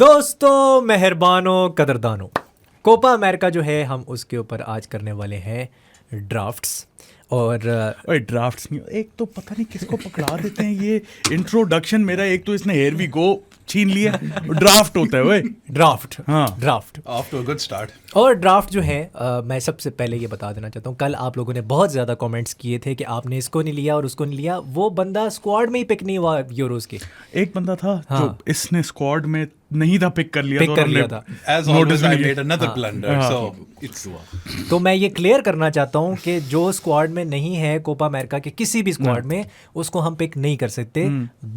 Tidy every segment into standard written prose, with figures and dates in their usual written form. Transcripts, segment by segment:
दोस्तों, मेहरबानों, कदरदानों, Copa America जो है हम उसके ऊपर आज करने वाले हैं ड्राफ्ट्स। और ड्राफ्ट्स नहीं, एक तो पता नहीं किसको पकड़ा देते हैं ये इंट्रोडक्शन मेरा। एक तो इसने हेयर वी गो छीन लिया, ड्राफ्ट होता है। ड्राफ्ट, हाँ, draft off to a good start. और ड्राफ्ट जो है मैं सबसे पहले ये बता देना चाहता हूँ, कल आप लोगों ने बहुत ज़्यादा कमेंट्स किए थे कि आपने इसको नहीं लिया और उसको नहीं लिया। वो बंदा स्क्वाड में ही पिक नहीं हुआ यूरोस के। एक बंदा था हाँ। जो इसने स्क्वाड में नहीं था पिक कर लिया, पिक तो कर लिया था। As always, I made another blunder, so it's तो मैं ये क्लियर करना चाहता हूँ कि जो स्क्वाड में नहीं है कोपा अमेरिका के किसी भी स्क्वाड में, उसको हम पिक नहीं कर सकते।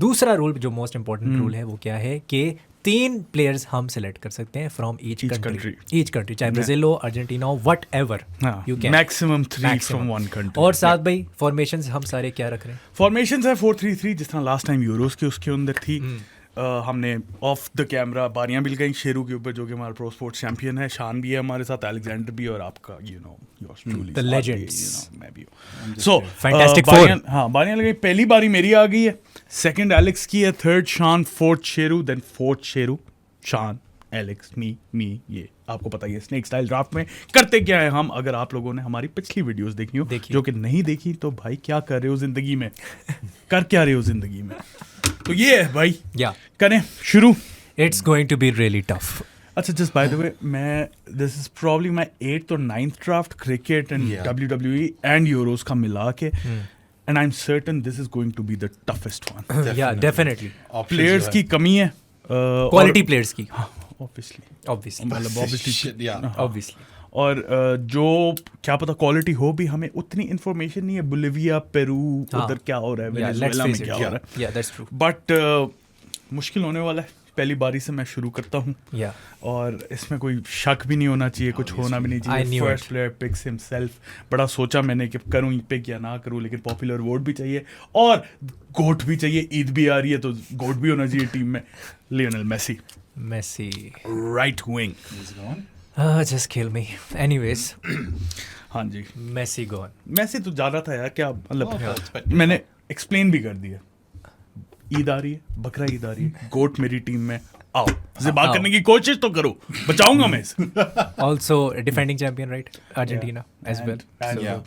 दूसरा रूल जो मोस्ट इंपॉर्टेंट रूल है वो क्या है कि 3 प्लेयर्स हम सिलेक्ट कर सकते हैं फ्रॉम ईच कंट्री, चाहे ब्राजील हो, अर्जेंटीना हो, what ever you can. Maximum 3 from one country. और साथ भाई फॉर्मेशंस हम सारे क्या रख रहे हैं? फॉर्मेशंस है 4-3-3, जिस तरह लास्ट टाइम यूरोस के उसके अंदर थी। हमने ऑफ द कैमरा बारियां भी लगाई शेरू के ऊपर, जो कि हमारा प्रो स्पोर्ट्स चैंपियन है। शान भी है हमारे साथ, अलेक्जेंडर भी, और आपका योर्स ट्रूली द लेजेंड्स, मैं भी हूं। सो फैंटास्टिक फोर। हाँ, बारियां लगाई। पहली बारी मेरी आ गई है, सेकंड एलेक्स की है, third Shan, fourth Sheru, then fourth Sheru, Shan, Alex, मी। ये आपको पता ही है स्नेक स्टाइल ड्राफ्ट में करते क्या है हम। अगर आप लोगों ने हमारी पिछली वीडियोस देखी हो, जो कि नहीं देखी, तो भाई क्या कर रहे हो जिंदगी में, कर क्या रहे हो जिंदगी में। तो ये है भाई, या करें शुरू। It's going to be really tough. अच्छा, जस्ट बाय द वे, मैं this is probably my 8th और 9th draft cricket and WWE and Euros का मिला के, and I am certain this is going to be the toughest one. Yeah definitely players की कमी है, quality players की, obviously. और जो क्या पता क्वालिटी हो भी, हमें उतनी इन्फॉर्मेशन नहीं है। बोलिविया, पेरू, उधर क्या हो रहा है, वेनेजुएला में क्या हो रहा है। बट मुश्किल होने वाला है। पहली बारी से मैं शुरू करता हूँ, और इसमें कोई शक भी नहीं होना चाहिए, कुछ होना भी नहीं चाहिए। First player picks himself. बड़ा सोचा मैंने कि करूँ पिक या ना करूँ, लेकिन पॉपुलर वोट भी चाहिए और गोट भी चाहिए। ईद भी आ रही है तो गोट भी होना चाहिए टीम में। Lionel Messi, right wing. Just kill me. Anyways, हाँ जी, मेसी गॉन। मेसी तो जा रहा था यार, क्या मतलब, मैंने एक्सप्लेन भी कर दिया। ईद आ रही है, बकरा ईद आ रही है, गोट मेरी टीम में, आओ ज़िबा करने की कोशिश तो करो, बचाऊंगा मैं इसे। Also defending champion, right? Argentina as well. And, So,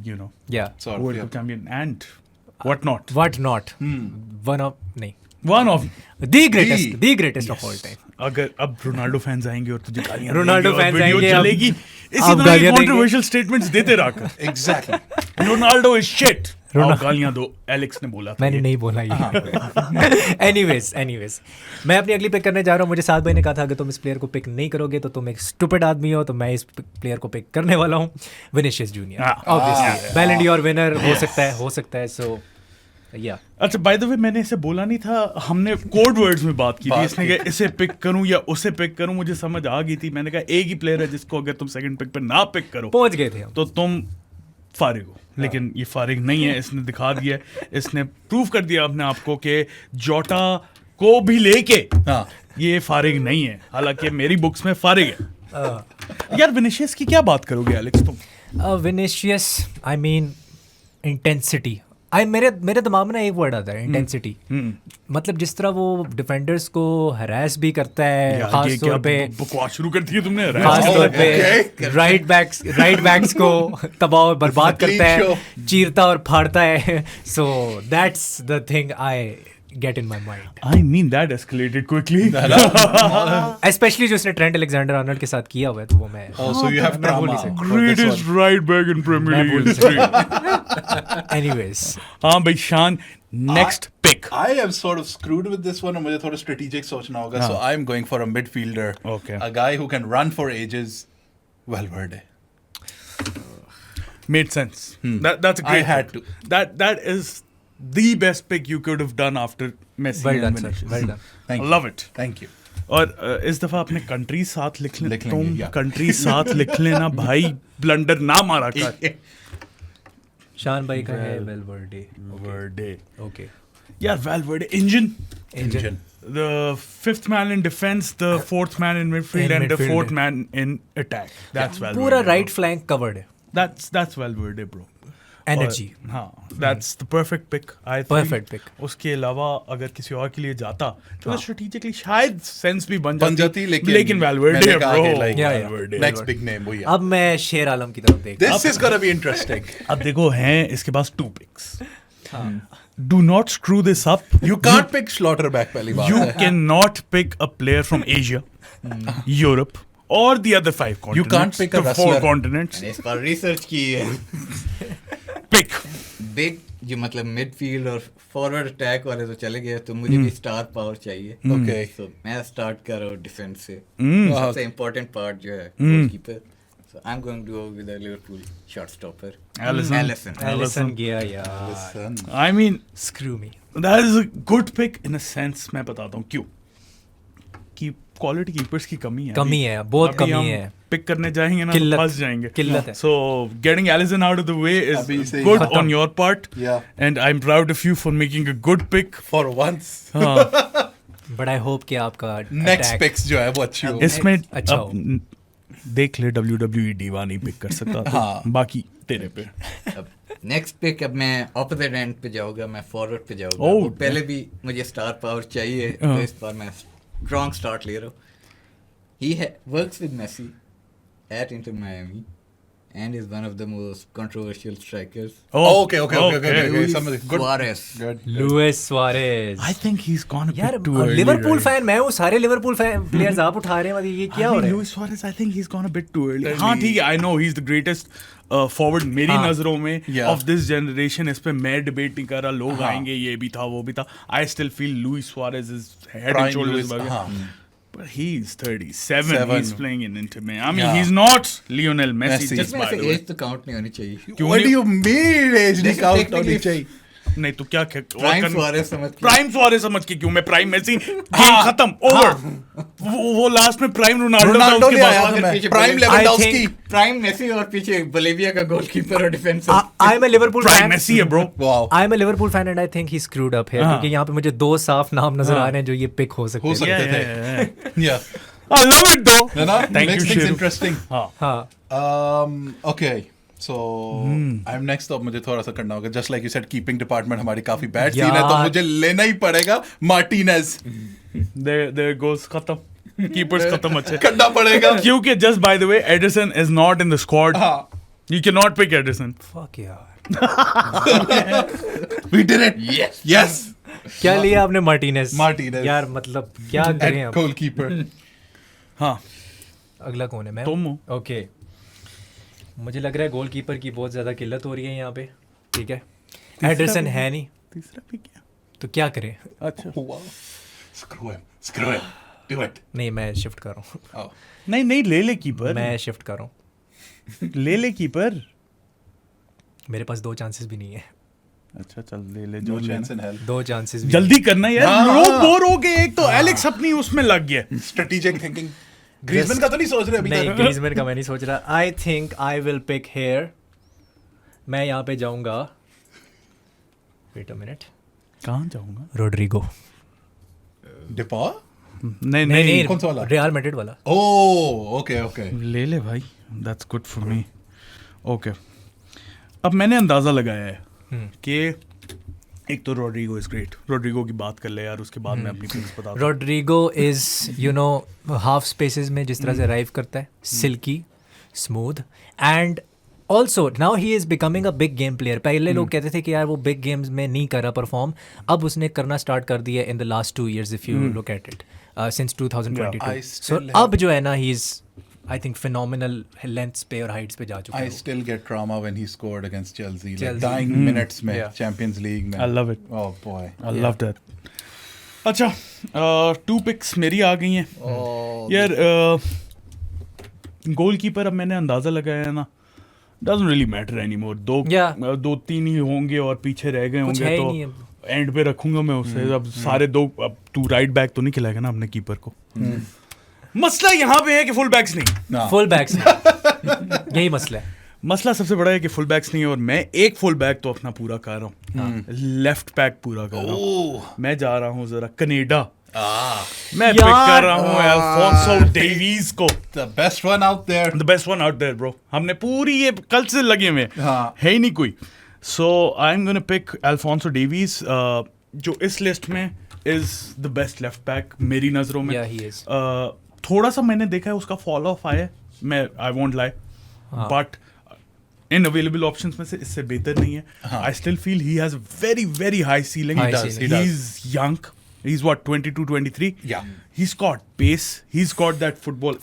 you know, yeah. World Cup champion and what not. What not? One of नहीं. One of The greatest of all time. अगर अब रोनाल्डो फैंस आएंगे और तुझे गालियां Ronaldo देंगे और fans video आएंगे, चलेगी इसी तरह गालियां के कंट्रोवर्शियल स्टेटमेंट्स देते रहकर। exactly. रोनाल्डो इज शिट, गालियां दो। एलेक्स ने बोला था, मैंने नहीं बोला ये। एनीवेज, मैं अपनी अगली पिक करने जा रहा हूँ। मुझे साथ भाई ने कहा था अगर तुम इस प्लेयर को पिक नहीं करोगे तो तुम एक स्टूपिड आदमी हो, तो मैं इस प्लेयर को पिक करने वाला हूँ। विनीशियस जूनियर, ऑब्वियसली बैलन डी'ओर विनर हो सकता है। सो या अच्छा, बाय द वे, मैंने इसे बोला नहीं था, हमने कोड वर्ड्स में बात की थी। इसने कहा इसे पिक करूं या उसे पिक करूं, मुझे समझ आ गई थी। मैंने कहा एक ही प्लेयर है जिसको अगर तुम सेकंड पिक पे ना पिक करो, पहुंच गए थे हम, तो तुम फारिग हो। लेकिन ये फारिग नहीं है, इसने दिखा दिया, इसने प्रूव कर दिया अपने आप को कि जोटा को भी लेके ये फारिग नहीं है, हालांकि मेरी बुक्स में फारिग है। यार विनीशियस की क्या बात करोगे एलेक्स तुम? Vinicius, I mean intensity. मेरे दिमाग में ना एक वर्ड आता है, इंटेंसिटी। मतलब जिस तरह वो डिफेंडर्स को हरास भी करता है, खास तौर पे बकवास शुरू कर दी है तुमने। खास तौर पे राइट बैक्स को तबाह और बर्बाद करता है, चीरता और फाड़ता है। So that's the thing I get in my mind. I mean that escalated quickly. Especially जो उसने ट्रेंट अलेक्जेंडर आर्नल्ड के साथ किया हुआ है, तो वो मैं so you have trauma. Greatest right back in Premier League history. Anyways, हाँ भाई, शान, next pick. I am sort of screwed with this one, और मुझे थोड़ा strategic सोचना होगा. So I'm going for a midfielder. Okay. A guy who can run for ages. Valverde. Made sense. That's a great I had pick. That is the best pick you could have done after Messi. Well done, sir. Well done. Thank I you. love it. Thank you. और इस दफा अपने country साथ लिख लें, तुम yeah. Country साथ लिख लेना भाई, ब्लंडर ना मारा कर। शान भाई का है वेलवर्डे। ओके यार, Valverde engine, engine, the fifth man in defense, the fourth man in midfield, and the fourth man in attack. That's Valverde. पूरा राइट फ्लैंक कवर्ड है। That's Valverde, bro. Energy. हाँ, that's the perfect pick. I think Perfect pick. उसके अलावा अगर किसी और के लिए जाता तो स्ट्रेटेजिकली शायद सेंस भी बन जाती, लेकिन Valverde मैंने कहा कि bro, like, Valverde. next big name वही है. अब मैं शेर आलम की तरफ देख This is gonna be interesting. अब देखो हैं इसके पास 2 picks. Do not screw this up. You can't pick Schlotterbeck पहली बात You है. cannot pick a player from Asia, Europe, or the other 5 continents. You can't pick a the 4 wrestler. continents. मैंने इस पर रिसर्च की है. Pick. बिग जो मतलब मिडफील्ड और फॉरवर्ड अटैक वाले तो चले गए, तो मुझे भी स्टार पावर चाहिए. Okay. So मैं स्टार्ट कर रहा हूँ डिफेंस से. सबसे इम्पोर्टेंट पार्ट जो है goalkeeper. So I'm going to go with a Liverpool shortstopper. Alisson गया यार. Listen. I mean, Screw me. that is a good pick in a sense. मैं बताता हूँ क्यों. कि क्वालिटी कीपर्स की कमी है. कमी है, बहुत कमी है. पिक करने जाएंगे ना तो किल्लत. फंस जाएंगे. किल्लत है. So getting Alisson out of the way अभी is से good खत्म. on your part. Yeah. And I'm proud of you for making a good pick. For once. हाँ. But I hope कि आपका Next attack- picks जो है वो अच्छी हो. इसमें अच्छा हो. अब देख ले WWE डीवा नहीं पिक कर सकता तो हाँ. बाकी तेरे पे. अब नेक्स्ट पिक अब मैं ऑपोजिट एंड पे जाऊंगा, मैं फॉरवर्ड पे जाऊंगा. Oh, वो पहले भी मुझे स्टार पावर चाहिए, तो इस बार मैं स्ट्रॉन्ग स्टार्ट ले रहा हूँ. He works with Messi at Inter Miami and is one of the most controversial strikers. Oh, okay. Luis समझ good. Suarez. Good. Luis Suarez. I think he's gone a यार bit too early. Liverpool right? Fan मैं हूँ, सारे Liverpool players आप उठा रहे हैं, मतलब ये क्या I हो mean, रहा है? Luis Suarez, I think he's gone a bit too early. Early. हाँ ठीक है, I know he's the greatest forward मेरी हाँ. नजरों में Yeah. of this generation. इस पे मैं डिबेट नहीं कर रहा, लोग हाँ. आएंगे ये भी था वो भी था. I still feel Luis Suarez is head Prime and shoulders Luis, above. हाँ. But he's 37. Seven. He's playing in Inter Miami. I mean, Yeah. he's not Lionel Messi. Messi. Just इसमें by से the way. एज तो count नहीं होनी चाहिए. What do you mean age नहीं count होनी technically- चाहिए? नहीं तो क्या प्राइम सुआरेज समझ के. प्राइम सुआरेज समझ के क्यों? मैं प्राइम मेसी गेम खत्म ओवर. वो लास्ट में प्राइम रोनाल्डो रोनाल्डो ले आया था अगर मैं. पीछे Prime बोले- Lewandowski. प्राइम मेसी और पीछे बोलिविया का गोलकीपर और defender. I am a Liverpool prime fan. Messi है bro. Wow. I am a Liverpool fan and I think he screwed up here, हाँ. क्योंकि यहाँ पे मुझे 2 साफ नाम नजर आ रहे हैं जो ये पिक हो सकते हो हैं. सकते Yeah, थे. Yeah. I love it though. है ना? Thank Makes you, things Shiru. interesting. हाँ. हाँ. Okay. So I'm next. तो अब मुझे थोड़ा सा करना होगा. Just like you said, keeping department हमारी काफी bad scene है, तो यार. मुझे लेना ही पड़ेगा Martinez. There goes खत्म. Keepers खत्म अच्छे. करना पड़ेगा. क्योंकि just by the way, Edison is not in the squad. हाँ. You cannot pick Edison. Fuck यार. We did it. Yes. Yes. क्या लिया आपने मार्टिनेज? Martinez. यार मतलब क्या करें At अब? goalkeeper. हाँ. अगला कौन है? मैं. तुम हो. ओके. मुझे लग रहा है गोलकीपर की बहुत ज्यादा किल्लत हो रही है यहाँ पे. ठीक है. एडरसन है नहीं, तीसरा pick क्या? तो क्या करें? अच्छा. Wow. Screw him. Screw him. Do it. नहीं, मैं शिफ्ट कर रहा हूँ. Oh. नहीं ले कीपर. मैं शिफ्ट कर रहा हूँ. ले कीपर. मेरे पास 2 चांसेस भी नहीं है. अच्छा चल ले No chance in hell. 2 chances भी. जल्दी करना यार. हाँ. लोग बोर हो गए. एक तो एलेक्स अपनी उसमें लग गया. Strategic thinking. Griezmann का तो नहीं सोच रहे अभी नहीं, तक. ग्रीजमैन का मैं नहीं सोच रहा. I think I will pick here. मैं यहाँ पे जाऊंगा. Wait a minute. कहाँ जाऊंगा? रोड्रिगो. Depay? नहीं कौन सा वाला? रियल मैड्रिड वाला. Oh, okay. ले भाई. That's good for me. Okay. अब मैंने अंदाजा लगाया है कि एक तो रोड्रिगो इज ग्रेट. रोड्रिगो की बात कर ले यार, उसके बाद मैं अपनी पिक्स बता दूं. रोड्रिगो इज हाफ स्पेसेस में जिस तरह से अराइव करता है, silky, smooth, and also now he is becoming a big game player. पहले लोग कहते थे कि यार वो बिग गेम्स में नहीं कर रहा परफॉर्म. अब उसने करना स्टार्ट कर दिया इन the last 2 years if you look at it, since 2022. I so still अब जो है ना, he is I think phenomenal lengths पे और हाइट्स पे जा चुका I है. still get trauma when he scored against Chelsea. Like Chelsea. dying minutes में Yeah. Champions League में. I love it. Oh boy. I love that. अच्छा 2 pics मेरी आ गई हैं यार. गोलकीपर अब मैंने अंदाजा लगाया है ना. Doesn't really matter anymore. 2-3 ही होंगे और पीछे रह गए कुछ होंगे है ही तो नहीं अब. एंड पे रखूंगा मैं उसे. अब सारे 2. अब तू राइट बैक तो नहीं खिलाएगा ना अपने कीपर को. मसला यहाँ पे है कि फुल बैक्स नहीं. No. फुल बैक्स यही मसला है. मसला सबसे बड़ा है कि फुल बैक्स नहीं है, और मैं एक फुल बैक तो अपना पूरा कर रहा हूँ. लेफ्ट बैक पूरा कर रहा हूँ. मैं जा रहा हूँ जरा कनाडा. मैं पिक कर रहा हूँ अल्फोंसो डेविस को. The best one out there. The best one out there bro. हमने पूरी ये कल से लगे हुए हाँ. है ही नहीं कोई. So I'm gonna pick Alphonso Davies, जो इस लिस्ट में is the best left back मेरी नज़रों में. Yeah, he is. थोड़ा सा मैंने देखा है उसका फॉल ऑफ आया है, मैं I won't lie, but in available options में से इससे बेहतर नहीं है. I still feel he has very very high ceiling. High ceiling. He's young. He's what, 22, 23? Yeah. He's got pace. He's got that football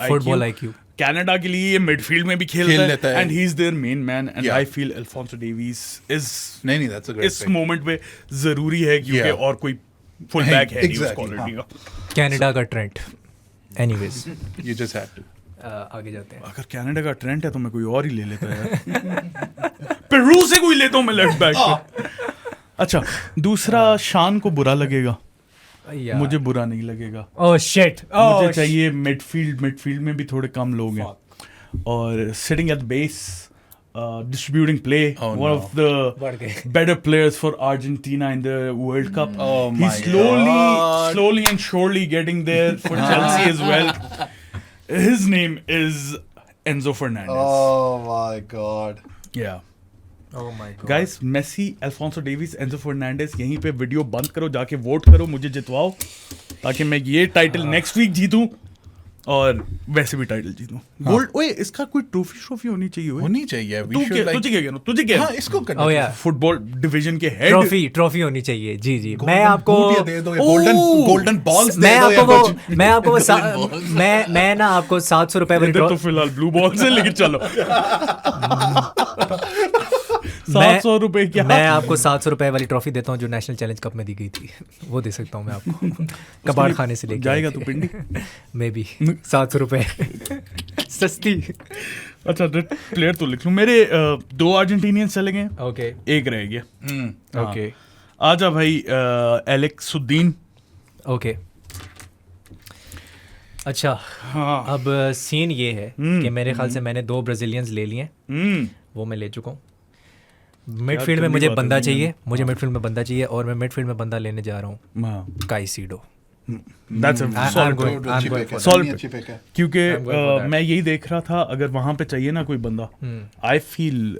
IQ. Canada के लिए ये midfield में भी खेलता लेता है है. and he's their main man and Yeah. I feel Alphonso Davies is नहीं, that's a great इस pick. मोमेंट पे जरूरी है क्योंकि Yeah. और कोई फुल बैक है नहीं उस Exactly, क्वालिटी का. कनाडा का Trent. Anyways You just had to. आगे जाते हैं. अगर कनाडा का ट्रेंड है तो मैं कोई और ही ले लेता यार. पेरू से कोई लेता हूँ मैं लेफ्ट बैक पे. अच्छा, दूसरा शान को बुरा लगेगा, मुझे बुरा नहीं लगेगा. Oh shit. मुझे चाहिए मिडफील्ड में भी थोड़े कम लोग हैं और sitting at the base, distributing play, one of the better players for Argentina in the World Cup. Oh my He's God. slowly and surely getting there for Chelsea as well. His name is Enzo Fernandez. Oh my God. Yeah. Oh my God. Guys, Messi, Alphonso Davies, Enzo Fernandez, यहीं पे video बंद करो, जाके vote करो, मुझे जितवाओ ताकि मैं ये टाइटल नेक्स्ट वीक जीतूं और वैसे भी टाइटल जीतूं. गोल्ड, ओए इसका कोई ट्रॉफी होनी चाहिए. होनी चाहिए. We तू should क्या, like- तुझे क्या कहना, तुझे क्या हाँ, इसको करना Oh चाहिए. yeah. फुटबॉल डिवीजन के हेड ट्रॉफी होनी चाहिए. जी जी. मैं आपको बूट या दे दो या golden balls दे मैं दो या आपको कुछ. मैं आपको वो balls. मैं ना आपको 700 रुपए वाली इधर तो फिलहाल ब्लू बॉल से लेके चलो. 700 रुपए क्या? मैं आपको 700 रुपए वाली ट्रॉफी देता हूँ जो नेशनल चैलेंज कप में दी गई थी. वो दे सकता हूँ मैं आपको. कबाड़ खाने से लेके जाएगा तू पिंडी? मे बी 700 रुपए सस्ती. अच्छा, प्लेयर तो लिख लूं. मेरे 2 अर्जेंटीनियंस चले गए, ओके एक रह गया. ओके आजा भाई, एलेक्सुद्दीन. ओके. अच्छा, हाँ. अब सीन ये है कि मेरे ख्याल से मैंने 2 ब्राजीलियंस ले लिए. वो मैं ले चुका हूँ. मिडफील्ड में मुझे बंदा चाहिए. मुझे मिडफील्ड में बंदा चाहिए और मैं मिडफील्ड में बंदा लेने जा रहा हूँ. काइसीडो. That's a solid going- pick. I'm going for Solid अच्छी pick है. क्योंकि I'm going for that. मैं यही देख रहा था, अगर वहां पे चाहिए ना कोई बंदा, आई फील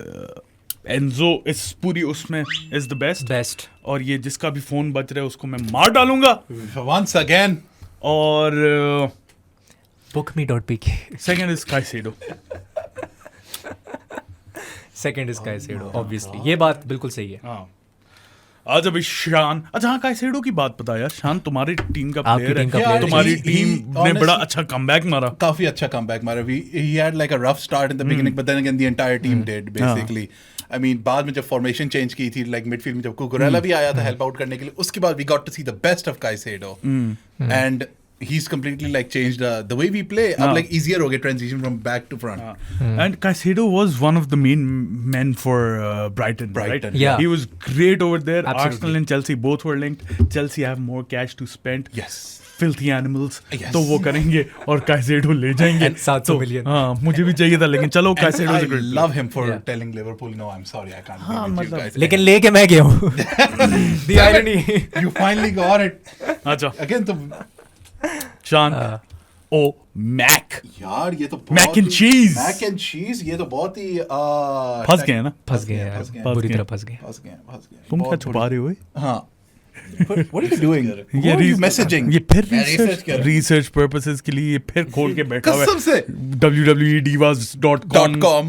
एंजो इस पूरी उसमें इज द बेस्ट. और ये जिसका भी फोन बच रहा है उसको मैं मार डालूंगा. Once again. और bookme.pk. Second is Caicedo. Second is Caicedo obviously. ये बात बिल्कुल सही है. हाँ. आज अभी शान, अच्छा हाँ, काइसेडो की बात पता यार. शान तुम्हारी टीम का आपकी प्लेयर टीम का है. player तुम्हारी है. टीम He ने बड़ा honestly- अच्छा कमबैक मारा. काफी अच्छा comeback मारा. He had like a rough start in the beginning, but then again the entire team did basically. I mean, बाद में जब formation change की थी, like midfield में जब Cucurella भी आया था help out करने के लिए, उसके बाद we got to see the best of Caicedo. And he's completely like changed the way we play. अब like easier हो गया transition from back to front. And Caicedo was one of the main men for Brighton. Brighton, right? yeah. He was great over there. Absolutely. Arsenal and Chelsea both were linked. Chelsea have more cash to spend. Yes. Filthy animals. Yes. तो वो करेंगे और Caicedo ले जाएंगे. 700 million. हाँ, मुझे भी चाहिए था, लेकिन चलो And Caicedo is I a great love him for Yeah. telling Liverpool, no, I'm sorry, I can't be with you guys. लेकिन लेके मैं गया हूँ. The irony. You finally got it. player. अच्छा, Again, तो शान. ओ मैक. यार ये तो Mac and cheese. Mac and cheese, ये तो बहुत ही फंस गए ना. फंस गए यार. फंस गए. बुरी फंस तरह गए. फंस गए. फंस गए. तुम क्या बहुत छुपा रहे हो? हाँ. What are you doing? Who are you messaging? ये फिर मैं research कर रहा हूँ. रिसर्च पर्पसेस के लिए ये फिर खोल के बैठा हुआ कसम से. है. www.divas.com. .com.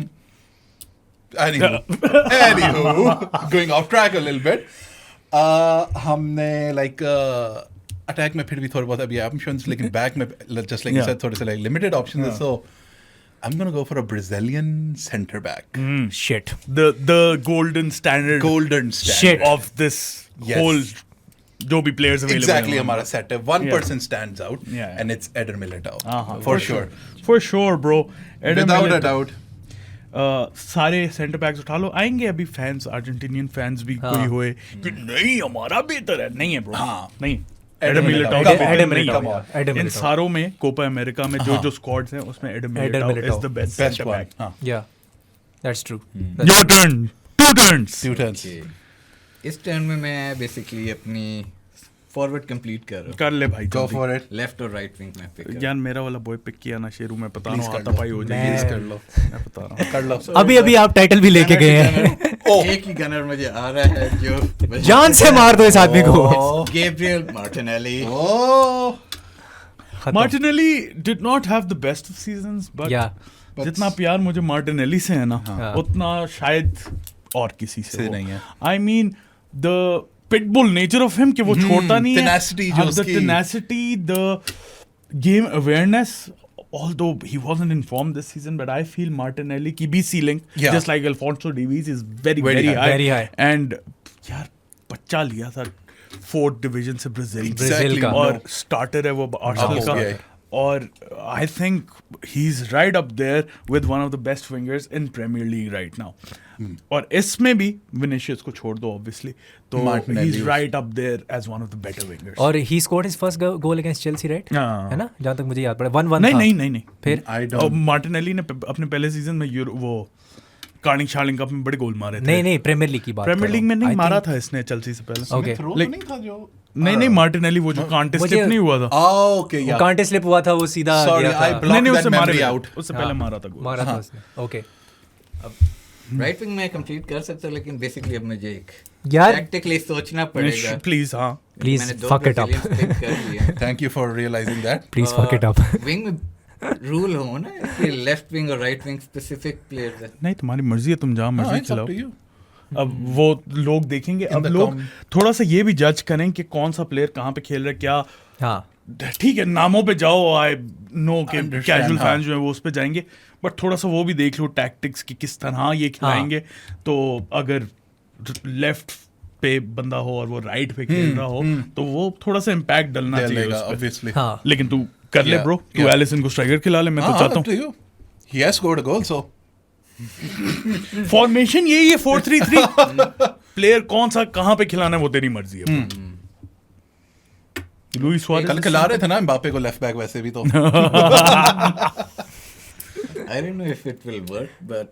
Anywho, going off track a little bit. हमने like अटैक में फिर भी थोड़े बहुत अभी options, लेकिन बैक में just like you said थोड़े से like limited options है. So I'm gonna go for a Brazilian center back. Shit. The golden standard Golden standard. Shit. of this Yes. whole जो भी players available Exactly हैं. हमारा set है. One Yeah. person stands out, Yeah. and it's Eder Militao. For sure bro. Eder Without a Militao. doubt. सारे centre backs उठा लो. आएंगे अभी fans, Argentinian fans भी कोई होए कि नहीं हमारा बेहतर है. नहीं है ब्रो. हाँ. नहीं. Eder Eder Militao. Militao Come का on. बेहतर Eder नहीं Militao. है. Eder इन Militao. सारों में कोपा अमेरिका में जो स्क्वाड्स हैं उसमें Eder Militao is Militao. the best Best center one. back. हाँ. Yeah. That's true. Your turn. 2 turns. Two turns. इस टर्न में मैं बेसिकली अपनी फॉरवर्ड कंप्लीट कर रहा कर ले भाई, Go for it. हूँ, लेफ्ट और राइट विंग में पिक यार मेरा वाला बॉय पिक किया ना शेरू, मैं बता रहा हूँ Please कर हाथापाई हो जाएगी। Please कर लो, मैं बता रहा हूँ कर लो। अभी आप टाइटल भी लेके गए हैं। एक ही गनर मुझे आ रहा है जो जान से मार दो इस आदमी को। Oh. Gabriel Martinelli. Oh. Martinelli did not have the best of seasons, but या जितना प्यार मुझे मार्टिनेली से है ना, हाँ। उतना शायद और किसी से नहीं है। I mean the pitbull nature of him कि वो छोड़ता नहीं है, tenacity जो द उसकी- tenacity, the game awareness. Although he wasn't informed this season, but I feel Martinelli की भी ceiling, Yeah. just like Alphonso Davies, is very Very very high. high. Very high. And यार बच्चा लिया था 4th division से Brazil Brazil का। और starter है वो आर्सेनल हो का. गया है। और I think he is right up there with one of the best wingers in Premier League right now. और इसमें भी विनिशियस को छोड़ दो ऑब्वियसली, तो Martinelli ही is was- right up there as one of the better wingers. और he scored his first goal against Chelsea, right? हाँ. है ना, जहाँ तक मुझे याद पड़ा 1-1 नहीं था। नहीं नहीं नहीं फिर I don't. मार्टिनेली ने अपने पहले सीजन में वो कार्निंग शार्लिंग कप में बड़े गोल मारे थे. नहीं प्रीमियर लीग की बात प्रीमियर कर लीग रहा में हूँ। नहीं I मारा think- था इसने चेल्सी से पहले. Okay. Throw तो नहीं था जो नहीं मार्टिनेली वो जो कांटे मुझे- स्लिप नहीं हुआ था. Oh, okay, वो yeah. कांटे स्लिप हुआ था, वो सीधा Sorry, गया I था। blocked नहीं that उससे memory मारे out. उससे हाँ, पहले मारा था गोल. मारा था उसने। ओके राइट विंग में कंप्लीट कर सकता हूँ, लेकिन बेसिकली अब मुझे एक यार टैक्टिकली सोचना पड़ेगा। प्लीज हाँ प्लीज मैंने दो fuck it up, Brazilians pick कर लिए। Thank you for realizing that. Please fuck it up. Wing में रूल हो ना कि लेफ्ट विंग और राइट विंग स्पेसिफिक प्लेयर्स है। नहीं तुम्हारी मर्जी है, तुम जहाँ No, मर्जी it's up खिलाओ. to you. अब वो लोग देखेंगे, In अब the लोग com- थोड़ा सा ये भी जज करें कि कौन सा प्लेयर कहाँ पे खेल रहा है. क्या हाँ ठीक है नामों पे जाओ, आई नो कि Understand, कैजुअल हाँ. फैंस जो है वो उस पे जाएंगे, बट थोड़ा सा वो भी देख लो टैक्टिक्स की किस तरह ये खिलाएंगे. तो अगर लेफ्ट पे बंदा हो और वो राइट पे खेल रहा हो तो वो थोड़ा सा इम्पैक्ट डलना चाहिए Delega, उस पे. obviously. हाँ लेकिन तू कर ले Yeah, ब्रो, तू yeah. एलिसन को स्ट्राइकर खिला ले, मैं तो चाहता Up to you. He has scored a goal, so हूँ. फॉर्मेशन यही है 4-3-3. प्लेयर कौन सा कहाँ पे खिलाना है वो तेरी मर्जी है. लुइस कल सुआरेज खिला रहे थे ना एम्बापे को लेफ्ट बैक वैसे भी तो. आई don't know if it will work, but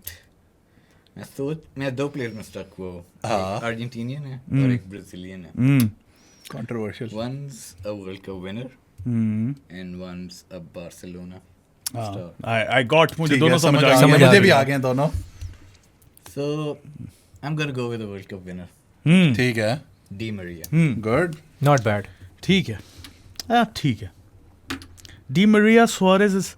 मैं दो प्लेयर में स्टक हुआ हूँ. हाँ. एक अर्जेंटीनियन है और एक ब्राजीलियन है. Controversial. One's a World Cup winner and one's a Barcelona star. I got, मुझे ठीक दोनों है, समझ आ आ गए. गए. मुझे भी आ गए दोनों. So I'm gonna go with the World Cup winner, ठीक है. Di Maria. Good. Not bad. ठीक है, ठीक है. Di Maria, Suarez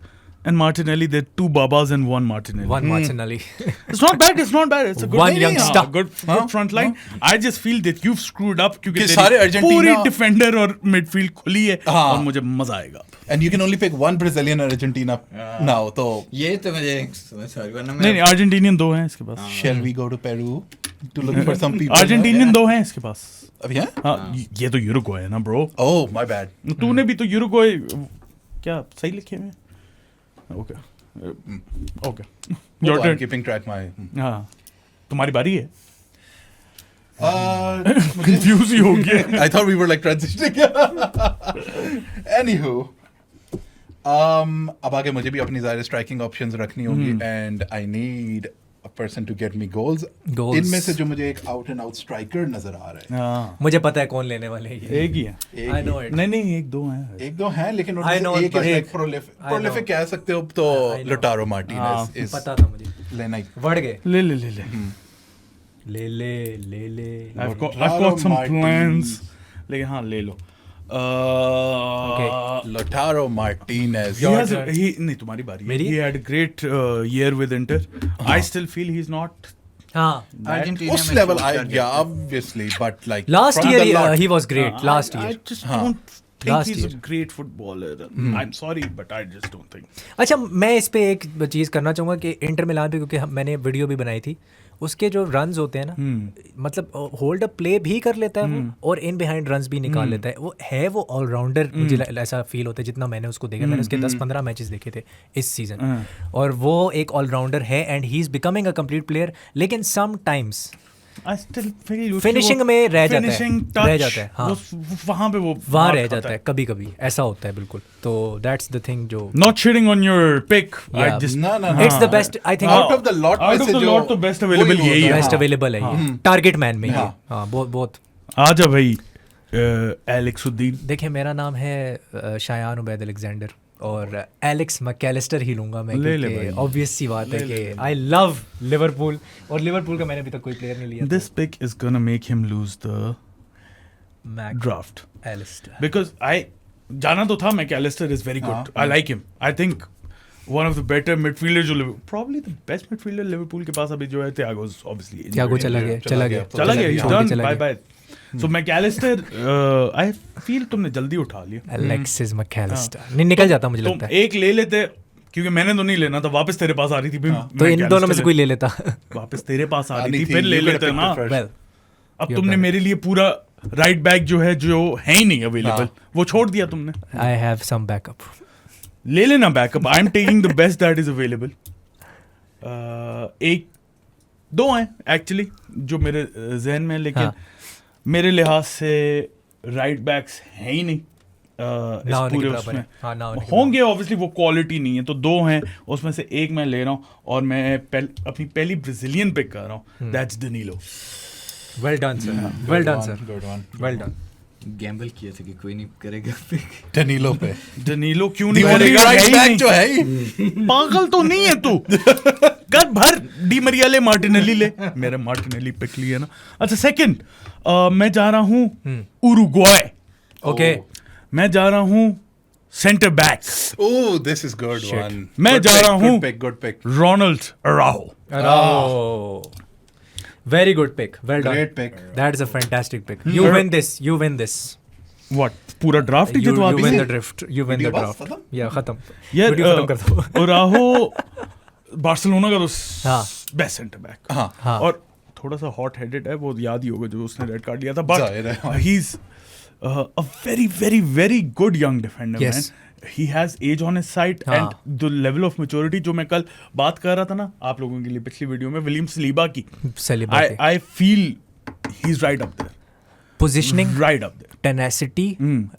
and Martinelli, they're two Babas and one Martinelli. One Martinelli. It's not bad. It's not bad. It's a good One नहीं, young हाँ, star. good front line. I just feel that you've screwed up क्योंकि कि तेरी सारे Argentina- पूरी defender और midfield खुली है हाँ. और मुझे मजा आएगा. And you can only pick one Brazilian and Argentina now. So ये तो मुझे समझ आ गया ना. नहीं अर्जेंटीनियन दो हैं इसके पास. shall we go to Peru to look for some people? Argentinian दो हैं इसके पास. अभी हैं? हाँ ये तो यूरुग्वे है ना ब्रो. Oh, my bad. तूने भी तो यूरुग्वे क्या सही लिखे हुए. Okay okay Oh, your I'm turn. keeping track my. हाँ तुम्हारी बारी है. मुझे कंफ्यूज ही हो गया. I thought we were like transitioning. Anywho, अब आगे मुझे भी अपनी ज़ाहिर स्ट्राइकिंग ऑप्शंस रखनी होगी and I need a person to get me goals. Goals. इनमें से जो मुझे एक आउट एंड आउट स्ट्राइकर नजर आ रहा है. हाँ मुझे पता है कौन लेने वाले हैं ये। एक ही है. एक I know it. नहीं एक दो हैं. एक दो हैं लेकिन I उनमें know, से एक but is like एक- I prolific know. कह सकते हो तो I know. लोटारो हाँ, मार्टिनेज इस पता था मुझे। लेना ही. बढ़ गए। ले ले I've got Lautaro some Martinez. plans. लेकिन हाँ ले लो. Lautaro Martinez. He Your has turn. नहीं तुम्हारी बारी है. मेरी? He had a great year with Inter. I still feel he's not. हाँ Argentina उस में लेवल show I कर yeah obviously but like last from the year lot- he was great. Last I year just हाँ. don't think Last he's a year. great footballer. I'm sorry but I just don't think. अच्छा मैं इस पे एक चीज़ करना चाहूँगा कि Inter Milan पे, क्योंकि मैंने वीडियो भी बनाई थी, उसके जो रन्स होते हैं ना, मतलब होल्ड अप प्ले भी कर लेता है वो और इन बिहाइंड रन्स भी निकाल लेता है. वो ऑलराउंडर मुझे ऐसा फील होता है जितना मैंने उसको देखा. मैंने उसके 10-15 मैचेस देखे थे इस सीजन और वो एक ऑलराउंडर है and he is becoming a complete player. लेकिन sometimes I still feel Finishing में रह जाता है. finishing रह touch, जाता है, हाँ. वहाँ पे वो वहाँ मार रह खाता जाता है कभी कभी. ऐसा होता है बिल्कुल. तो दैट्स द थिंग जो Not shitting on your pick. I Yeah. just No, no, no. It's the best I think. Out of the lot Out में of से the जो lot तो best available वही यही है. होता बेस्ट अवेलेबल है ये. टारगेट मैन में ये. हाँ. हाँ बहुत बहुत. आजा भाई. एलेक्सुद्दीन? देखिए मेरा नाम है शायान उबैद अलेक्जेंडर और एलेक्स मैकैलिस्टर ही लूंगा मैं, क्योंकि ऑब्वियस सी बात है कि आई लव लिवरपूल और लिवरपूल का मैंने अभी तक कोई प्लेयर नहीं लिया। This pick is gonna make him lose the draft because I जाना तो था McAllister is very good, I like him, I think one of the better midfielders जो probably the best midfielder Liverpool के पास अभी जो है Thiago obviously Thiago चला गया he's done bye so McAllister I feel तुमने जल्दी उठा लिया Alexis McAllister नहीं निकल जाता मुझे लगता है। एक ले लेते क्योंकि मैंने तो नहीं लेना था, वापस तेरे पास आ रही थी तो इन दोनों में से कोई ले लेता वापस तेरे पास आ रही थी फिर ले लेते ना। अब तुमने मेरे लिए पूरा राइट बैक जो है जो है ही नहीं अवेलेबल वो छोड़ दिया तुमने। I have some backup ले लेना backup, I am taking the best that is available. एक दो हैं एक्चुअली जो मेरे जहन में, लेकिन मेरे लिहाज से राइट बैक्स हैं ही नहीं इस पूरे उसमें। होंगे ऑब्वियसली, वो क्वालिटी नहीं है, तो दो हैं उसमें से एक मैं ले रहा हूँ और मैं अपनी पहली ब्राजीलियन पिक कर रहा हूँ, that's Danilo. Well done sir, well done sir, well done. Gamble किया था कि कोई नहीं करेगा पिक डनीलो पे। डनीलो क्यों नहीं करेगा? राइट बैक जो है पागल तो नहीं है तू? कर भर डी मरिया ले, मार्टिनेली ले, मेरा मार्टिनेली पिक लिया ना। अच्छा सेकंड मैं जा रहा हूँ उरुग्वाय। ओके मैं जा रहा हूँ centre back. Oh this is good one. मैं जा रहा हूँ good pick Ronald अराहो। Very good pick. Well done. Great pick. That is a fantastic pick. You win this. You win this. What? पूरा draft he You जितवा win the? the draft. You win the draft. खत्म? Yeah, खत्म. यार Video खत्म कर दो. अराहो Barcelona का तो हाँ. Best centre back. हाँ और थोड़ा सा हॉट हेडेड है, वो याद ही होगा जो उसने रेड कार्ड लिया था, but he is a very very very good young defender man. He has age on his side and the level of maturity जो मैं कल बात कर रहा था ना आप लोगों के लिए पिछली वीडियो में विलियम सलीबा की, I feel he's right up there. Positioning, right up there. Tenacity,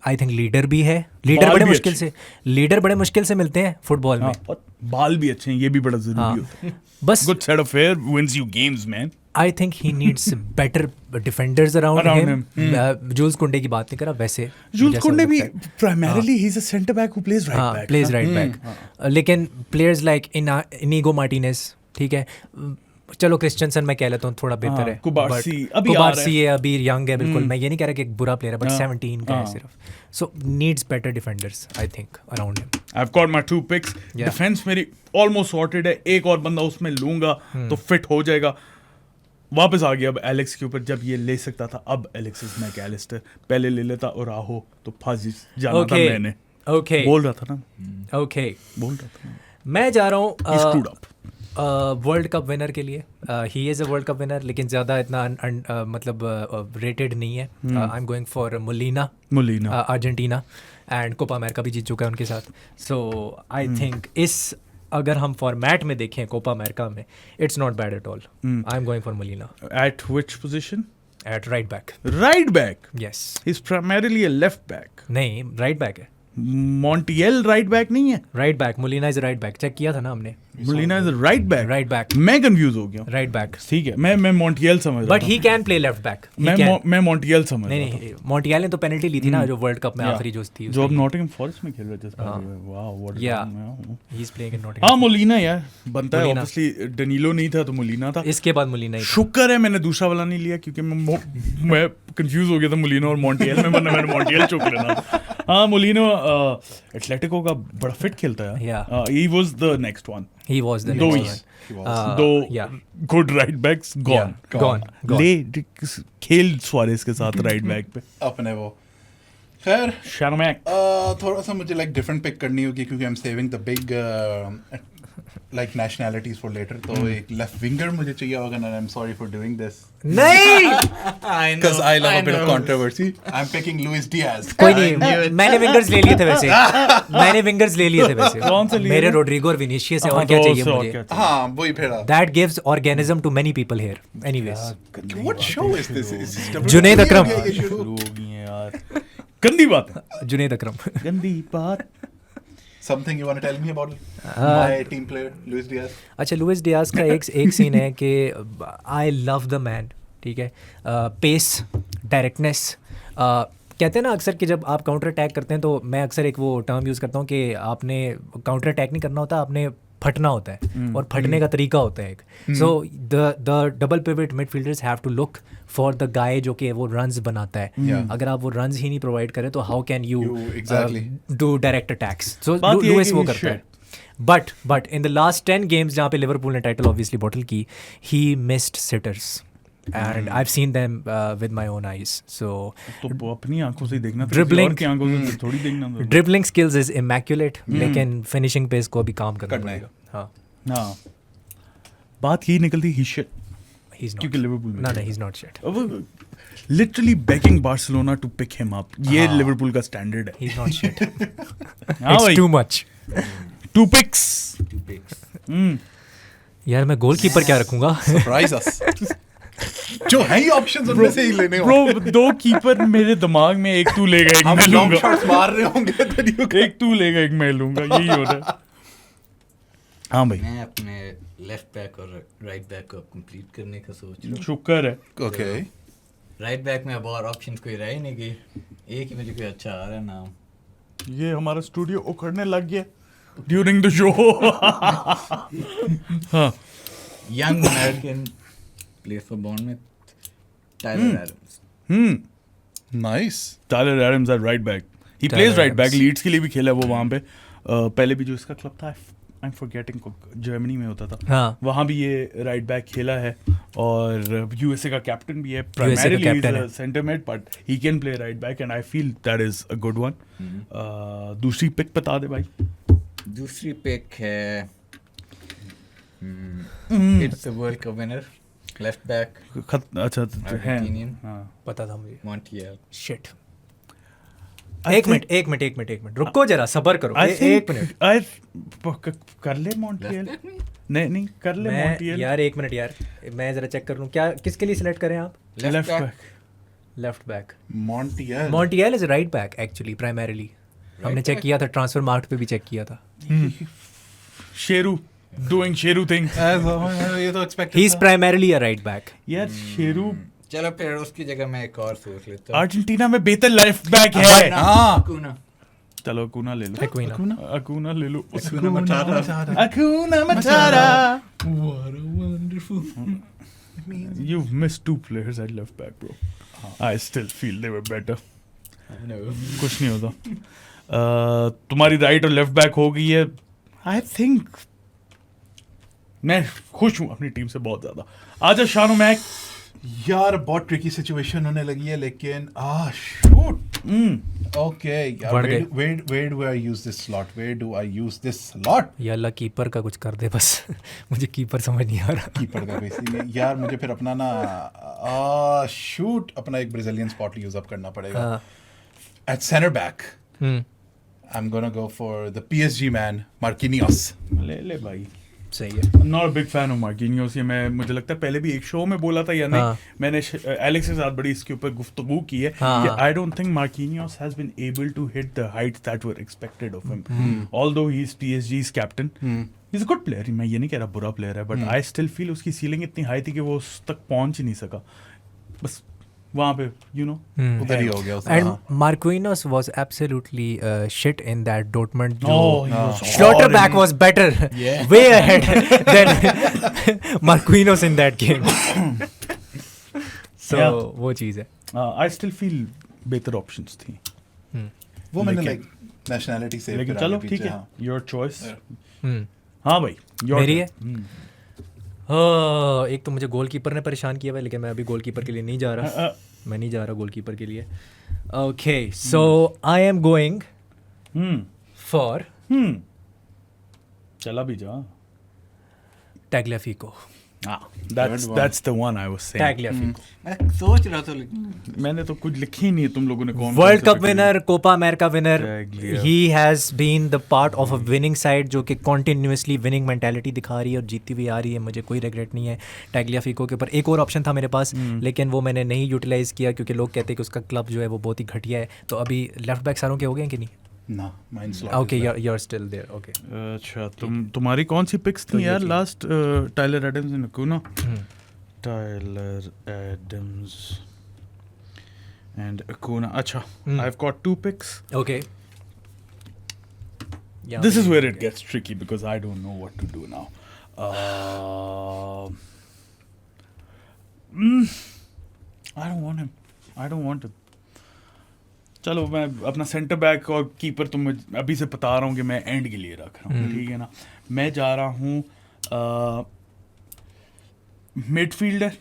I think leader भी है। लीडर बड़े मुश्किल से मिलते हैं फुटबॉल में। बाल भी अच्छे हैं, ये भी बड़ा जरूरी होता है। बस good set of hair wins you games man. I think he needs better defenders around him. Jules Koundé की बात नहीं करा वैसे। Jules Koundé भी primarily he's a centre back who plays right back. Plays right back. लेकिन players like Inigo Martinez, ठीक है, चलो क्रिस्टियनसन मैं कह लेता हूँ थोड़ा बेहतर है। कुबार्सी है, अभी यंग है बिल्कुल, मैं ये नहीं कह रहा कि एक बुरा प्लेयर है, बट 17 का है सिर्फ। So needs better defenders I think around him. I've got my 2 picks. Defense मेरी almost sorted है, एक और बंदा उसमें लूंगा तो फिट हो जाएगा। वापस आ गया अब एलेक्स के ऊपर, जब ये ले सकता था अब एलेक्सिस मैकएलिस्टर पहले ले लेता और राहो तो फंस जाना था मैंने। ओके बोल रहा था ना। ओके बोल रहा था मैं जा रहा हूँ वर्ल्ड कप विनर के लिए। He is a world cup winner, लेकिन ज़्यादा इतना मतलब रेटेड नहीं है। I am going for Molina Argentina, and Copa America भी जीत चुका है उनके साथ। सो आई थिंक इस अगर हम फॉर्मेट में देखें कोपा अमेरिका में, it's not bad at all. I am going for Molina. At which position? At right back. Right back? Yes. He is primarily a left back. नहीं, राइट बैक है। Montiel right back नहीं है? Right back, Molina is right back, check किया था ना हमने। Molina is right back. Right back, मैं confuse हो गया। राइट बैक ठीक है, मैं मॉन्टियल समझ रहा but he can play left back. मैं मॉन्टियल समझ रहा नहीं, मॉन्टियल ने तो पेनल्टी ली थी ना जो वर्ल्ड कप में आखिरी जो थी, जो अब नॉटिंघम फॉरेस्ट में खेल रहा है जिस वाह what he is playing in Nottingham. हां मोलिना यार बनता है, ऑब्वियसली डनीलो नहीं था तो मोलिना था, इसके बाद मोलिना ही। शुक्र है मैंने दूसरा वाला नहीं लिया क्योंकि मैं कंफ्यूज हो गया था मोलिना और मॉन्टियल में, वरना मैंने मॉन्टियल चुक लेना था। हां मोलिनो एटलेटिको का बड़ा फिट खेलता है। He was the next one. He was the next one. Good right backs gone. ले खेल सुआरेस के साथ राइट बैक पे अपने वो। खैर शर्मैक थोड़ा सा मुझे लाइक डिफरेंट पिक करनी होगी क्योंकि I am saving the big like nationalities for later. तो एक left winger मुझे चाहिए होगा, and I'm sorry for doing this. नहीं, because I love a bit of controversy. I'm picking Luis Diaz. कोई नहीं, मैंने विंगर्स ले लिए थे वैसे। मैंने विंगर्स ले लिए थे वैसे। कौन से लिए? मेरे रोड्रिगो और विनीशियस है, और क्या चाहिए मुझे? हाँ वही फिर। That gives organism to many people here. Anyways. What show is this? Junaid Akram. यार गंदी बात है। जुनैद अकरम। गंदी बात। Something you want to tell me about my team player Luis Diaz? अच्छा, लुइस डियाज का एक सीन है कि आई लव द मैन, ठीक है, पेस, डायरेक्टनेस, कहते हैं ना अक्सर कि जब आप काउंटर अटैक करते हैं तो मैं अक्सर एक वो टर्म यूज़ करता हूँ कि आपने काउंटर अटैक नहीं करना होता, आपने फटना होता है और फटने का तरीका होता है एक. So the double pivot midfielders have to look for the guy जो कि वो रन्स बनाता है. अगर आप वो रन्स ही नहीं प्रोवाइड करें तो how can you do direct attacks. So Luis वो करता है. But in the last 10 games जहाँ पे लिवरपूल ने टाइटल ऑब्वियसली बॉटल की, he missed seaters and I've seen them with my own eyes. So तो अपनी आंखों से देखना, dribbling की आंखों से थोड़ी देखना. dribbling skills is immaculate, लेकिन finishing पे इसको अभी काम करना पड़ेगा. हाँ, बात यही निकलती ही shit. He's not. क्योंकि लिवरपूल में No, he's not shit. Literally begging Barcelona to pick him up. ये लिवरपूल का स्टैंडर्ड है. He's not shit. It's too much. 2 picks. यार मैं गोलकीपर क्या रखूंगा? Surprise us. जो है ही ऑप्शंस उनमें से ही लेने होंगे. ब्रो 2 कीपर मेरे दिमाग में, एक तू लेगा एक मैं लूंगा. शॉट्स मार रहे होंगे. एक तू लेगा एक मैं लूंगा, यही हो रहा है. हाँ भाई, मैं अपने लेफ्ट बैक और राइट बैक को कंप्लीट करने का सोच रहा हूँ. शुक्र है. ओके. राइट बैक में अब और ऑप्शंस कोई रह ही नहीं गई. एक ही मुझे कोई अच्छा आ रहा है नाम. ये हमारा स्टूडियो उखड़ने लग गया ड्यूरिंग द शो. हाँ, young American plays for Bournemouth, Tyler Adams. Nice. Tyler Adams at right back. He plays right back. Leeds के लिए भी खेला है वो वहाँ पे. पहले भी जो इसका क्लब था, I'm forgetting, जर्मनी में होता था. हाँ. वहाँ भी ये राइट बैक खेला है और यूएसए का कैप्टन भी है. Primarily he's a center mid, but he can play right back and I feel that is a good one. दूसरी पिक बता दे भाई. दूसरी पिक है it's a World Cup winner. Left back. अच्छा है. हाँ, पता था मुझे. Montiel. Shit. एक मिनट रुको जरा, सबर करो. एक मिनट. कर ले मॉन्टियल. नहीं कर ले मॉन्टियल. यार एक मिनट यार, मैं जरा चेक कर लूं क्या किसके लिए सिलेक्ट करें आप. Left back. Montiel is right back actually primarily. हमने चेक किया था, ट्रांसफर मार्केट पे भी चेक किया था. Sheru doing Sheru things. ये तो expected. He's primarily a right back. यार शेरू. चलो फिर उसकी जगह मैं एक और सोच लेता हूँ. अर्जेंटीना में बेहतर लेफ्ट बैक है. हाँ. चलो अकूना ले लो. अकूना ले लो. Hakuna Matata. What a wonderful. You've missed 2 players at left back, bro. I still feel they were better. No. कुछ नहीं होता. तुम्हारी राइट और लेफ्ट बैक हो गई है. I think मैं खुश हूँ अपनी टीम से बहुत ज्यादा. आजा शानो मैक. यार बहुत ट्रिकी सिचुएशन होने लगी है, लेकिन शूट. ओके यार, where do I use this slot? Where do I use this slot? या अल्लाह कीपर का कुछ कर दे बस. मुझे कीपर समझ नहीं आ रहा. कीपर का बेसिकली यार मुझे फिर अपना ना शूट अपना एक ब्राजीलियन स्पॉट यूज अप करना पड़ेगा. At center back, I'm gonna go for the PSG man, Marquinhos. ले भाई. सही है. I'm not a big fan of Marquinhos. ये मैं मुझे लगता है पहले भी एक शो में बोला था या नहीं. मैंने एलेक्स के साथ बड़ी इसके ऊपर गुफ्तगू की है कि I don't think Marquinhos has been able to hit the heights that were expected of him. Although he's PSG's captain, he's a good player. मैं ये नहीं कह रहा बुरा player है, but I still feel उसकी सीलिंग इतनी हाई थी कि वो उस तक पहुंच ही नहीं सका. बस वहाँ पे उधर ही हो गया. And Marquinhos was absolutely shit in that Dortmund. Schlotterbeck was better, way ahead than Marquinhos in that game. So वो चीज़ है. I still feel better options थी. वो मैंने like nationality save लेकिन चलो ठीक है, your choice. हाँ भाई, मेरी है. एक तो मुझे गोलकीपर ने परेशान किया हुआ है, लेकिन मैं अभी गोलकीपर के लिए नहीं जा रहा. मैं नहीं जा रहा गोलकीपर के लिए. Okay, so I am going for चला भी जा. टैग्लियाफिको. That's the one I was saying. टैग्लियाफिको. मैं सोच रहा था लेकिन मैंने तो कुछ लिखी ही नहीं है तुम लोगों ने. कौन world cup winner, Copa America winner. He has been the part of a winning side जो कि कॉन्टिन्यूसली विनिंग मेंटालिटी दिखा रही है और जीती हुई आ रही है. मुझे कोई रिग्रेट नहीं है टैग्लियाफिको के ऊपर. एक और ऑप्शन था मेरे पास, लेकिन वो मैंने नहीं यूटिलाइज किया क्योंकि लोग कहते हैं कि उसका क्लब जो है वो बहुत ही घटिया है. तो अभी लेफ्ट बैक सारों के हो गए हैं कि नहीं? ना, mine slot. Okay, you're still there. Okay. अच्छा, तुम्हारी कौन सी पिक्स थी यार last? Tyler Adams and Acuna. Tyler Adams and Acuna. Acha, I've got 2 picks. Okay. Yeah, This is where it gets tricky because I don't know what to do now. I don't want him. चलो मैं अपना centre back और keeper तो मैं अभी से बता रहा हूँ कि मैं एंड के लिए रख रहा हूँ, ठीक है ना. मैं जा रहा हूँ मिडफील्डर,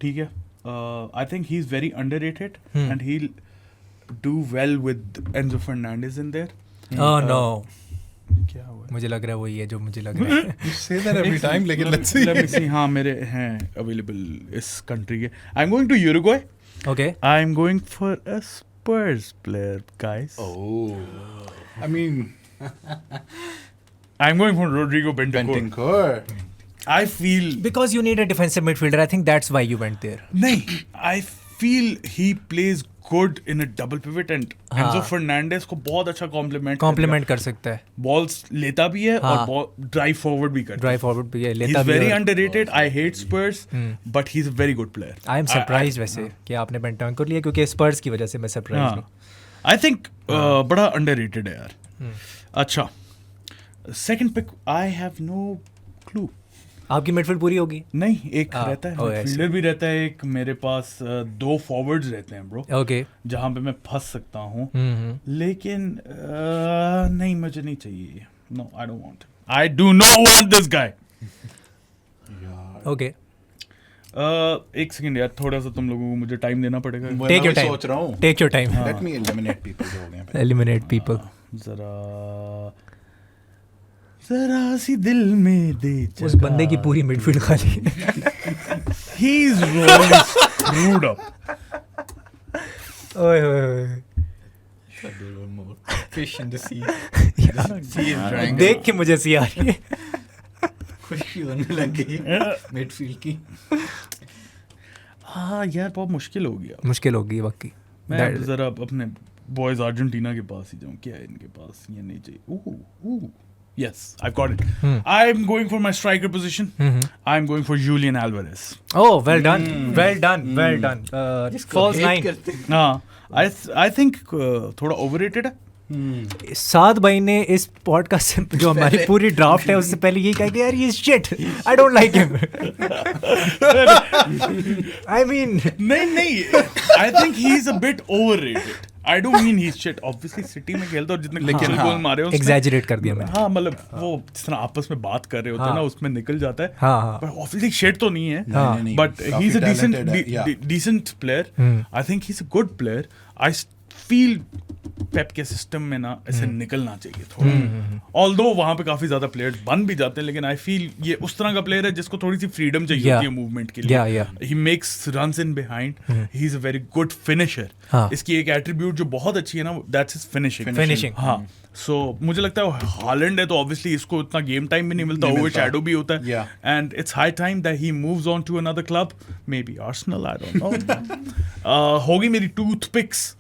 ठीक है. आई think he is very underrated and he do well with Enzo Fernandez in their. Oh no. क्या हुआ? मुझे लग रहा है वही है जो मुझे लग रहा है. You say that every time, लेकिन let's see. Let me see. हाँ मेरे हैं अवेलेबल इस कंट्री के. I'm going to Uruguay. Okay. I'm going for a Spurs player, guys. Oh, I mean, I'm going for Rodrigo Bentancur. Bentancur. I feel Because you need a defensive midfielder. I think that's why you went there. नहीं. I feel he plays good in a double pivot and Enzo Fernandez को बहुत अच्छा compliment कर सकता है. balls लेता भी है और drive forward भी करता है. Drive forward भी है, लेता He's भी है. very underrated. I hate Spurs, but he's a very good player. I am surprised वैसे कि आपने बेंटांकुर लिया क्योंकि स्पर्स की वजह से मैं सरप्राइज हूँ. I think बड़ा underrated है यार. अच्छा, second pick I have no clue. आपकी मिडफील्ड पूरी होगी. नहीं, एक रहता है मिडफील्डर भी रहता है, एक मेरे पास 2 फॉरवर्ड्स रहते हैं ब्रो. ओके. जहाँ पे मैं फंस सकता हूँ, लेकिन नहीं मुझे नहीं चाहिए. No, I don't want. I do not want this guy. Okay. एक सेकंड यार, थोड़ा सा तुम लोगों को मुझे टाइम देना पड़ेगा. Take your time. सोच रहा हूँ. Take your time. Let me eliminate people जो हो गए हैं. Eliminate people. जरा सी दिल में दे जगह. उस बंदे की पूरी मिडफील्ड खाली है. He is really screwed up. ओए ओए. One more fish in the sea. Sea is drying. देख के मुझे सी आ रही है. खुशी होने लग गई मिडफील्ड की. हाँ यार, बहुत मुश्किल हो गया. मुश्किल होगी वाकई. मैं जरा अपने बॉयज अर्जेंटीना के पास ही जाऊँ. क्या है इनके पास? ये नहीं चाहिए. Yes, I've got it. I'm going for my striker position. I'm going for Julian Alvarez. Oh, well done. Well done. Well done. False 9. I think थोड़ा overrated है. साद भाई ने इस पॉडकास्ट से जो हमारी पूरी ड्राफ्ट है उससे पहले यही कहा कि यार ये shit, I don't like him. I mean नहीं, I think he's a bit overrated. I don't mean he's shit. Obviously City में खेलता और जितने लेकिन गोल मारे उसमें एग्जैजरेट कर दिया मैंने. हाँ, मतलब वो जिस तरह आपस में बात कर रहे होते हैं ना, उसमें निकल जाता है. हाँ. But obviously shit तो नहीं है. नहीं, But he's a decent player. I think he's a good player. I feel पेप के सिस्टम में ना ऐसे निकलना चाहिए थोड़ा. ऑल्दो वहाँ पे काफी ज्यादा प्लेयर्स बन भी जाते हैं, लेकिन आई फील ये उस तरह का प्लेयर है जिसको थोड़ी सी फ्रीडम चाहिए होती है मूवमेंट के लिए. He makes runs in behind. He is a very good finisher. इसकी एक एट्रीब्यूट जो बहुत अच्छी है ना, दैट्स हिज फिनिशिंग. हाँ, सो मुझे लगता है हालैंड है तो ऑब्वियसली इसको इतना गेम टाइम भी नहीं मिलता, ओवरशैडो भी होता है. And it's high time that he moves on to another club, maybe Arsenal, I don't know. होगी मेरी टूथ पिक्स.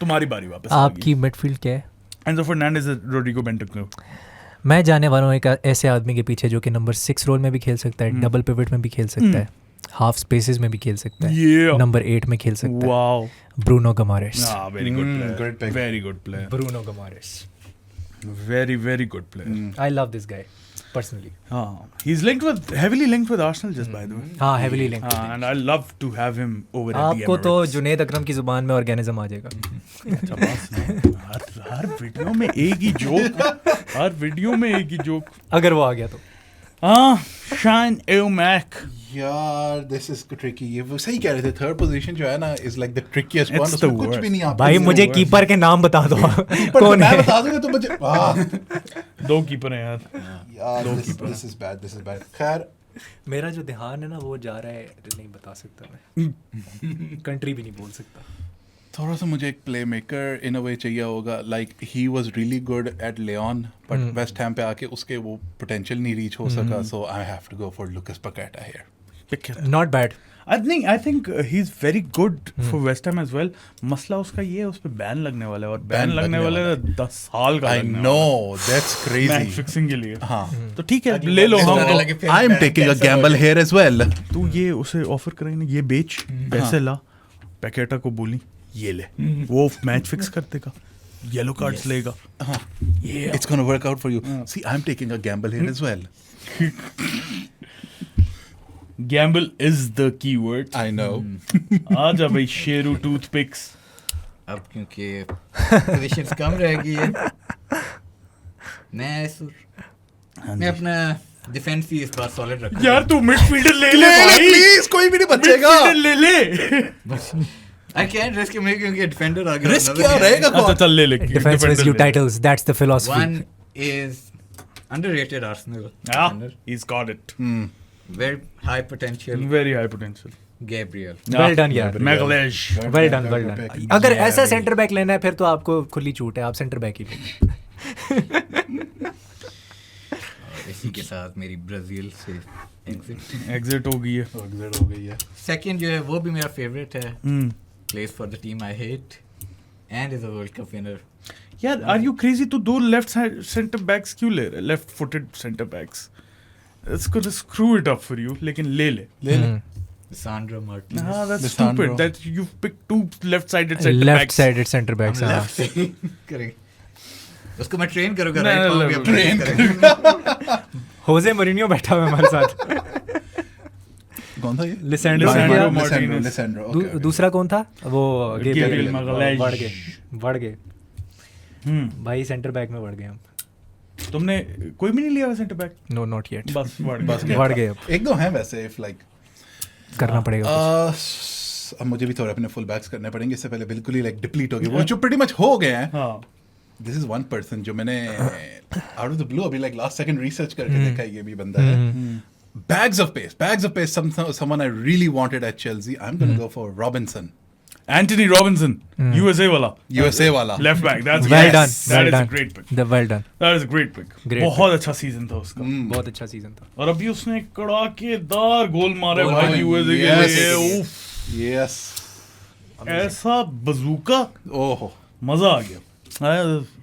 तुम्हारी बारी वापस. आपकी मिडफील्ड क्या है? Enzo Fernandez, Rodrigo Bentancur. मैं जाने वाला हूँ एक ऐसे आदमी के पीछे जो कि नंबर 6 रोल में भी खेल सकता है, डबल पिवट में भी खेल सकता है, हाफ स्पेसेस में भी खेल सकता है, नंबर 8 में खेल सकता है. Wow. Bruno Guimaraes. Very good player. Very good player. Bruno Guimaraes. Very, very good player. I love this guy personally. He's heavily linked with Arsenal, just by the way. हाँ, heavily linked. And I love to have him over at the Emirates. आपको तो जुनैद अकरम की जुबान में organism आ जाएगा. हर video में एक ही joke. हर video में एक ही जोक. अगर वो आ गया तो. शाइन एलमैक. यार, this is tricky. ये वो सही कह रहे थे, थर्ड पोजीशन जो है ना is like the trickiest one. It's the कुछ भी नहीं. भाई मुझे कीपर के नाम बता दो. कौन है? बता दोगे तो मुझे. 2 कीपर हैं यार. यार, this is bad. खैर, मेरा जो ध्यान है ना वो जा रहा है, नहीं बता सकता मैं. कंट्री भी नहीं बोल सकता. थोड़ा सा मुझे एक प्ले मेकर इन अ वे चाहिए होगा. Like he was really good at Lyon, but West Ham पे आके उसके वो पोटेंशियल नहीं रीच हो सका. So I have to go for Lucas Paqueta here. Not bad. I think he's very good for West Ham as well. मसला उसका ये है, उस पे बैन लगने वाला है, और बैन लगने वाला है 10 साल का. I know, that's crazy. Match fixing के लिए. हाँ, तो ठीक है, ले लो. हम I'm taking a gamble here as well. तू ये उसे ऑफर करेंगे, ये बेच, पैसे ला, पैकेटा को बोली ये ले, वो मैच फिक्स कर देगा, येलो कार्ड्स लेगा. It's going to work out for you. See, I'm taking a gamble here as well. Gamble is the key word. I know. आजा भाई शेरू टूथपिक्स. अब क्योंकि पोजीशंस कम रह गई है, मैं अपना डिफेंस ही इस बार सॉलिड रखूंगा. यार तू मिडफील्डर ले ले भाई, प्लीज, कोई भी नहीं बचेगा. मिडफील्डर ले ले. I can't risk him क्योंकि डिफेंडर आ गया. रिस्क क्या रहेगा? अच्छा चल ले ले. Defense wins you titles. That's the philosophy. One is underrated Arsenal. Yeah, defender. he's got it. Very high potential. Very high potential. Gabriel. Well done यार. Magalhaes. Well done, well done. अगर ऐसा centre back लेना है फिर तो आपको खुली छूट है, आप सेंटर बैक ही लो. इसी के साथ मेरी ब्राजील से एग्जिट हो गई है. Exit हो गई है. सेकंड जो है वो भी मेरा फेवरेट है. Hmm. Plays for the team I hate and is a World Cup winner. यार आर यू क्रेजी? तू दो लेफ्ट सेंटर बैक्स क्यों ले रहा है? Left footed center backs. It's gonna screw it up for you. लेकिन ले ले. Sandro Martinez. Ah, that's Lisandro. stupid. That you've picked two left-sided center Left backs. sided center backs. हम हाँ. left से करेंगे. उसको मैं ट्रेन करूंगा. नहीं, राइट पाँव भी नहीं, अपने train करेंगे. होजे मोरिनियो बैठा हुआ है हमारे साथ. कौन था ये? लिसेंड्रो Lisandro गया. Martinez. Lisandro, okay. दूसरा कौन था? वो Gabriel Magalhaes. बढ़ गए भाई, सेंटर बैक में बढ़ गए हम. तुमने कोई भी नहीं लिया center back? No not yet. बस बस बढ़ गए अब. एक दो हैं वैसे, if like करना पड़ेगा कुछ. अब मुझे भी थोड़ा अपने फुल बैक्स करने पड़ेंगे. इससे पहले बिल्कुल ही लाइक डिप्लीट हो गए वो, जो प्रीटी मच हो गए हैं. हाँ. दिस इज वन पर्सन जो मैंने आउट ऑफ द ब्लू अभी लाइक लास्ट सेकंड रिसर्च करके देखा है. ये भी बंदा है. Bags of pace. Someone I really wanted at Chelsea. I'm going to go for Robinson. Anthony Robinson, USA वाला. USA वाला. Left back. That's Well yes. done. That Well is a done. great pick. Well done. That is a great pick. Great बहुत अच्छा season था उसका. बहुत अच्छा season था. और अभी उसने कड़ाकेदार गोल मारे गोल भाई मारे. USA के Yes. लिए. उफ, Yes. ऐसा बजूका, ओह. मजा आ गया.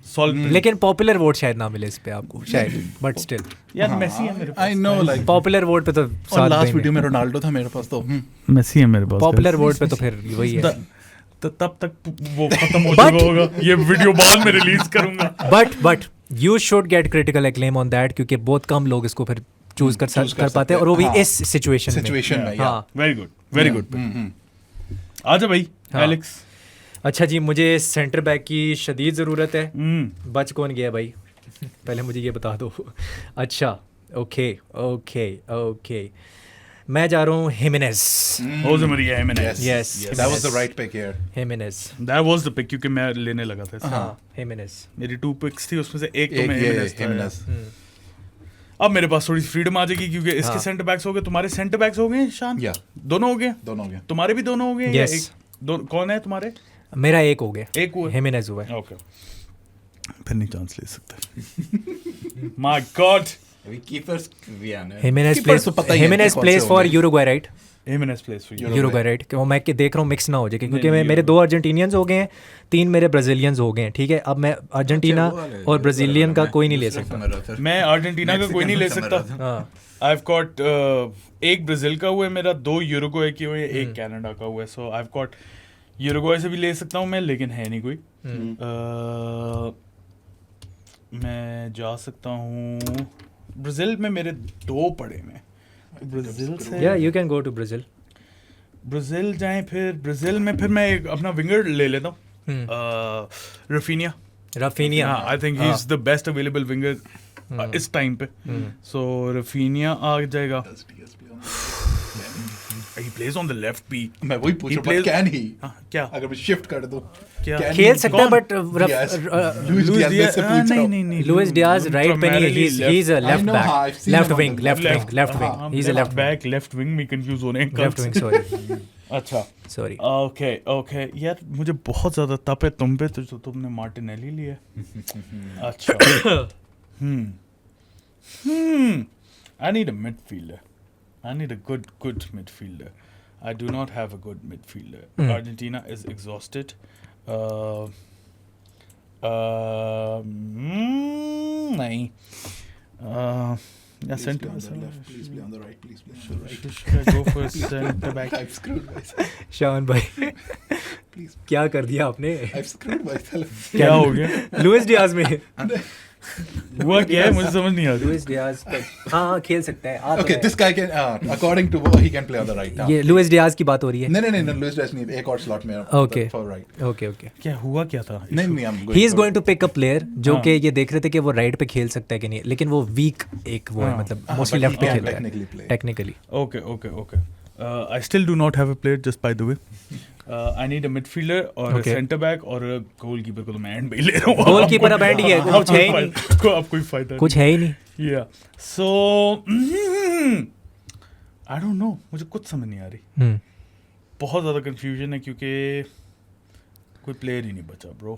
Solid. लेकिन पॉपुलर वोट शायद ना मिले इस पे आपको शायद, बट स्टिल यार मेसी है मेरे I know like. Popular vote पे तो और साथ लास्ट देंगे. वीडियो में रोनाल्डो था मेरे पास तो. मेसी है मेरे पास. पॉपुलर वोट पे तो फिर वही है. तब तक वो खत्म हो चुका होगा. ये वीडियो बाद में रिलीज करूंगा. But you should get critical acclaim on that, क्योंकि बहुत कम लोग इसको फिर चूज कर पाते हैं, और वो भी इस सिचुएशन में. में. Very good. आजा भाई एलेक्स. अच्छा जी, मुझे सेंटर बैक की शदीद ज़रूरत है. बच कौन गया भाई? पहले मुझे ये बता दो. अच्छा, ओके. मैं जा रहा हूँ हिमेनेज. Jose Maria Jimenez. Yes. That was the right pick here. हिमेनेज. That was the pick क्योंकि मैं लेने लगा था. हाँ, हिमेनेज. मेरी 2 picks थी, उसमें से एक तो एक मैं ये Jimenez था. Jimenez. अब मेरे पास थोड़ी फ्रीडम आ जाएगी क्योंकि इसके सेंटर बैक्स हो गए, तुम्हारे सेंटर बैक्स हो गए शान. Yeah. दोनों हो गए. दोनों हो गए. तुम्हारे भी दोनों हो गए. Yes. या एक कौन है तुम्हारे? मेरा एक हो गया. एक हुआ. हिमेनेज हुआ है. ओके. फिर नहीं चांस ले सकते. My God. अभी कीपर्स भी आना है. हिमेनेज Keepers तो पता ही है प्लेस कौन से फॉर होंगे. Uruguay, right? Jimenez plays for you. Uruguay, right? क्यों मैं देख रहा हूँ मिक्स ना हो जाए, क्योंकि नहीं, मेरे 2 अर्जेंटीनियंस हो गए हैं, 3 मेरे ब्राजीलियंस हो गए हैं. ठीक है, अब मैं अर्जेंटीना और ब्राजीलियन का कोई नहीं ले सकता. मैं अर्जेंटीना का कोई नहीं ले सकता. हाँ. I've got एक ब्राजील का हुआ है मेरा, 2 यूरुग्वे के हुए, एक कनाडा का हुआ है. सो I've got यूरुग्वे से भी ले सकता हूँ मैं, लेकिन है नहीं कोई. मैं जा सकता हूँ ब्राजील में. मेरे 2 पड़े में ब्राजील से. या you can go to Brazil. Brazil जाएं. फिर ब्राजील में फिर मैं एक अपना विंगर ले लेता हूँ. Raphinha. I think he is the best available winger इस टाइम पे. सो रफीनिया आ जाएगा. He plays on the left B. मैं वही पूछ रहा हूँ, can he? क्या? अगर मैं शिफ्ट कर दूं. क्या? Can खेल he? सकता है, बट Luis Diaz में से पूछ रहा हूँ. नहीं. लुइस डियाज राइट पे नहीं, ही is a I left know, back. I've seen left him on wing, the left left. Wing. He is a left back. Left wing में कंफ्यूज होने हैं. Left wing, sorry. अच्छा. सॉरी. ओके यार मुझे बहुत ज्यादा तप है तुम पे, तो तुमने मार्टिनेली लिया. अच्छा. I need a midfielder. I need a good midfielder. I do not have a good midfielder. Argentina is exhausted. नहीं. Yeah, center. Please play on the right. Please play on the right. Should I go for center back? I've screwed myself. शान भाई Please. क्या कर दिया आपने? I've screwed myself. क्या हो गया? लुइस डियाज में हुआ क्या है मुझे समझ नहीं आ रहा. लुइस डियाज हाँ खेल सकता है. Okay, this guy can, according to he can play on the right now. ये लुइस डियाज की बात हो रही है. नहीं, Luis Diaz नहीं, एक और slot में Okay. for right. ओके क्या हुआ क्या था? नहीं, I'm going. He is for- going to pick a player जो कि ये देख रहे थे कि वो राइट पे खेल सकता है कि नहीं, लेकिन वो वीक एक वो है, मतलब मोस्टली but लेफ्ट he पे can खेल रहा technically है play. Technically. Okay. I still do not have a player, just by the way. I need a midfielder or Okay. a centre back or a goalkeeper को तो मैं and में ही ले रहा हूँ. गोलकीपर अब एंड ही है, कुछ है ही नहीं. अब कोई फायदा नहीं. कुछ है ही नहीं. Yeah. So I don't know. मुझे कुछ समझ नहीं आ रही. बहुत ज़्यादा कंफ्यूजन है क्योंकि कोई प्लेयर ही नहीं बचा ब्रो.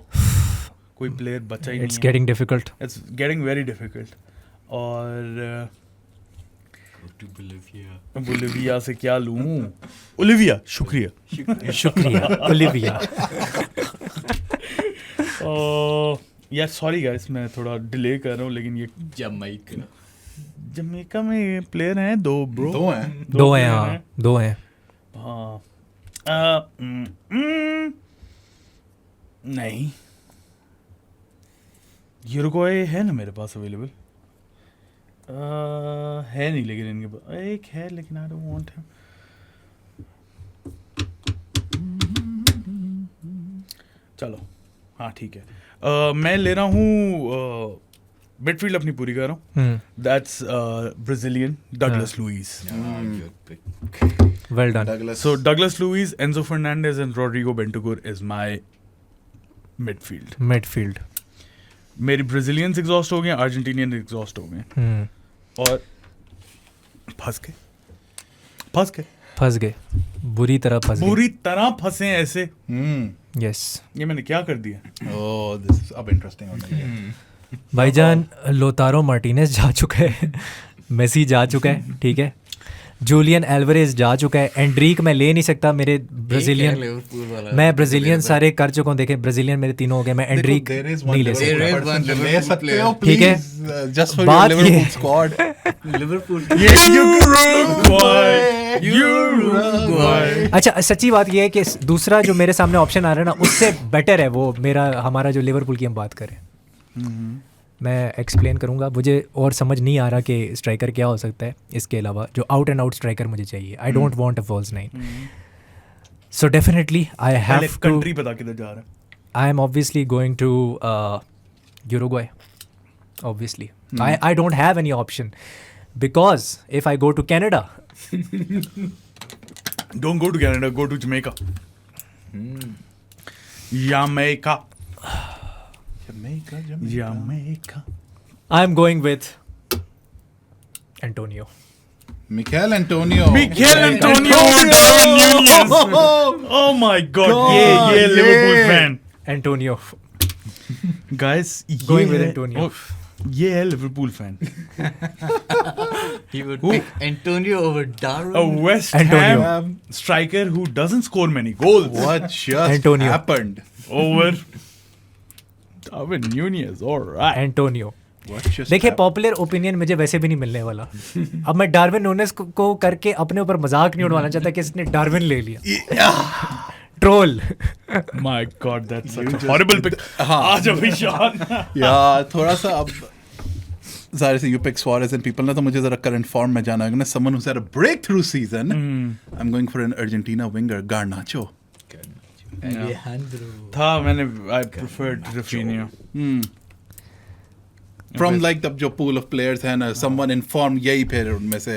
कोई प्लेयर बचा ही नहीं. It's getting difficult. It's getting very difficult. और बोलिविया से क्या लूं? ओलिविया, शुक्रिया. ओलिविया. यार सॉरी गाइस, मैं थोड़ा डिले कर रहा हूँ, लेकिन ये जमैका में प्लेयर हैं दो ब्रो. दो हैं. दो हैं हाँ, दो हैं. हाँ. नहीं, यूरुग्वे है ना मेरे पास अवेलेबल. है नहीं, लेकिन इनके पास एक है, लेकिन आई डोंट वांट हिम. चलो हाँ ठीक है. मैं ले रहा हूँ मिडफील्ड अपनी पूरी कर रहा हूँ. That's Brazilian Douglas Luiz. Well done. Douglas. So Douglas Luiz, Enzo Fernandez and Rodrigo Bentancur is my midfield. Midfield. मेरी ब्राजीलियंस एग्जॉस्ट हो गए, अर्जेंटीनियन एग्जॉस्ट हो गए और फंस गए बुरी तरह फंस गए. बुरी तरह फंसे ऐसे. यस ये मैंने क्या कर दिया? Oh, this is अब interesting होने लगा. भाईजान, लोतारो मार्टिनेज जा चुका है, मेसी जा चुका है, ठीक है, जूलियन एल्वारेज जा चुका है, एंड्रीक मैं ले नहीं सकता, मेरे ब्राजीलियन, मैं ब्राजीलियन सारे कर चुका हूँ. देखे ब्राजीलियन मेरे तीनों हो गए, मैं एंड्रीक नहीं ले सकता. ले सकते हो ठीक है, please, just for बात your ये- Liverpool squad. Uruguay. अच्छा सच्ची बात ये है कि दूसरा जो मेरे सामने ऑप्शन आ रहा है ना, उससे बेटर है वो हमारा जो लिवरपूल की हम बात करें. मैं एक्सप्लेन करूंगा. मुझे और समझ नहीं आ रहा कि स्ट्राइकर क्या हो सकता है इसके अलावा. जो आउट एंड आउट स्ट्राइकर मुझे चाहिए. I don't want a false nine. So definitely I have to. Country पता किधर जा रहा है? I am obviously going to Uruguay. Obviously I don't have any option because if I go to Canada. Don't go to Canada, go to Jamaica. Jamaica. I am going with Antonio. Mikel Antonio. Darwin Núñez. Oh my God. ये Liverpool fan. Antonio. Guys, Going with Antonio. ये है Liverpool fan. He would pick Antonio over Darwin. A West Antonio. Ham striker who doesn't score many goals. What just Antonio. happened? Over Darwin Núñez. All right. Antonio. What just देखिए, happened? Popular opinion मुझे वैसे भी नहीं मिलने वाला. अब मैं Darwin Nunes को करके अपने ऊपर मजाक नहीं उड़वाना चाहता कि इसने डार्विन ले लिया. Troll. My God, that's such a horrible pick. आज अभी शान. यार थोड़ा सा अब ज़ाहिर से you pick Suarez and people ना, तो मुझे ज़रा current form में जाना है ना. Someone who's had a breakthrough season. I'm going for an Argentina winger, Garnacho. Alejandro. था मैंने I preferred Rafinha. From like the जो pool of players है ना, someone informed यही फिर उनमें से.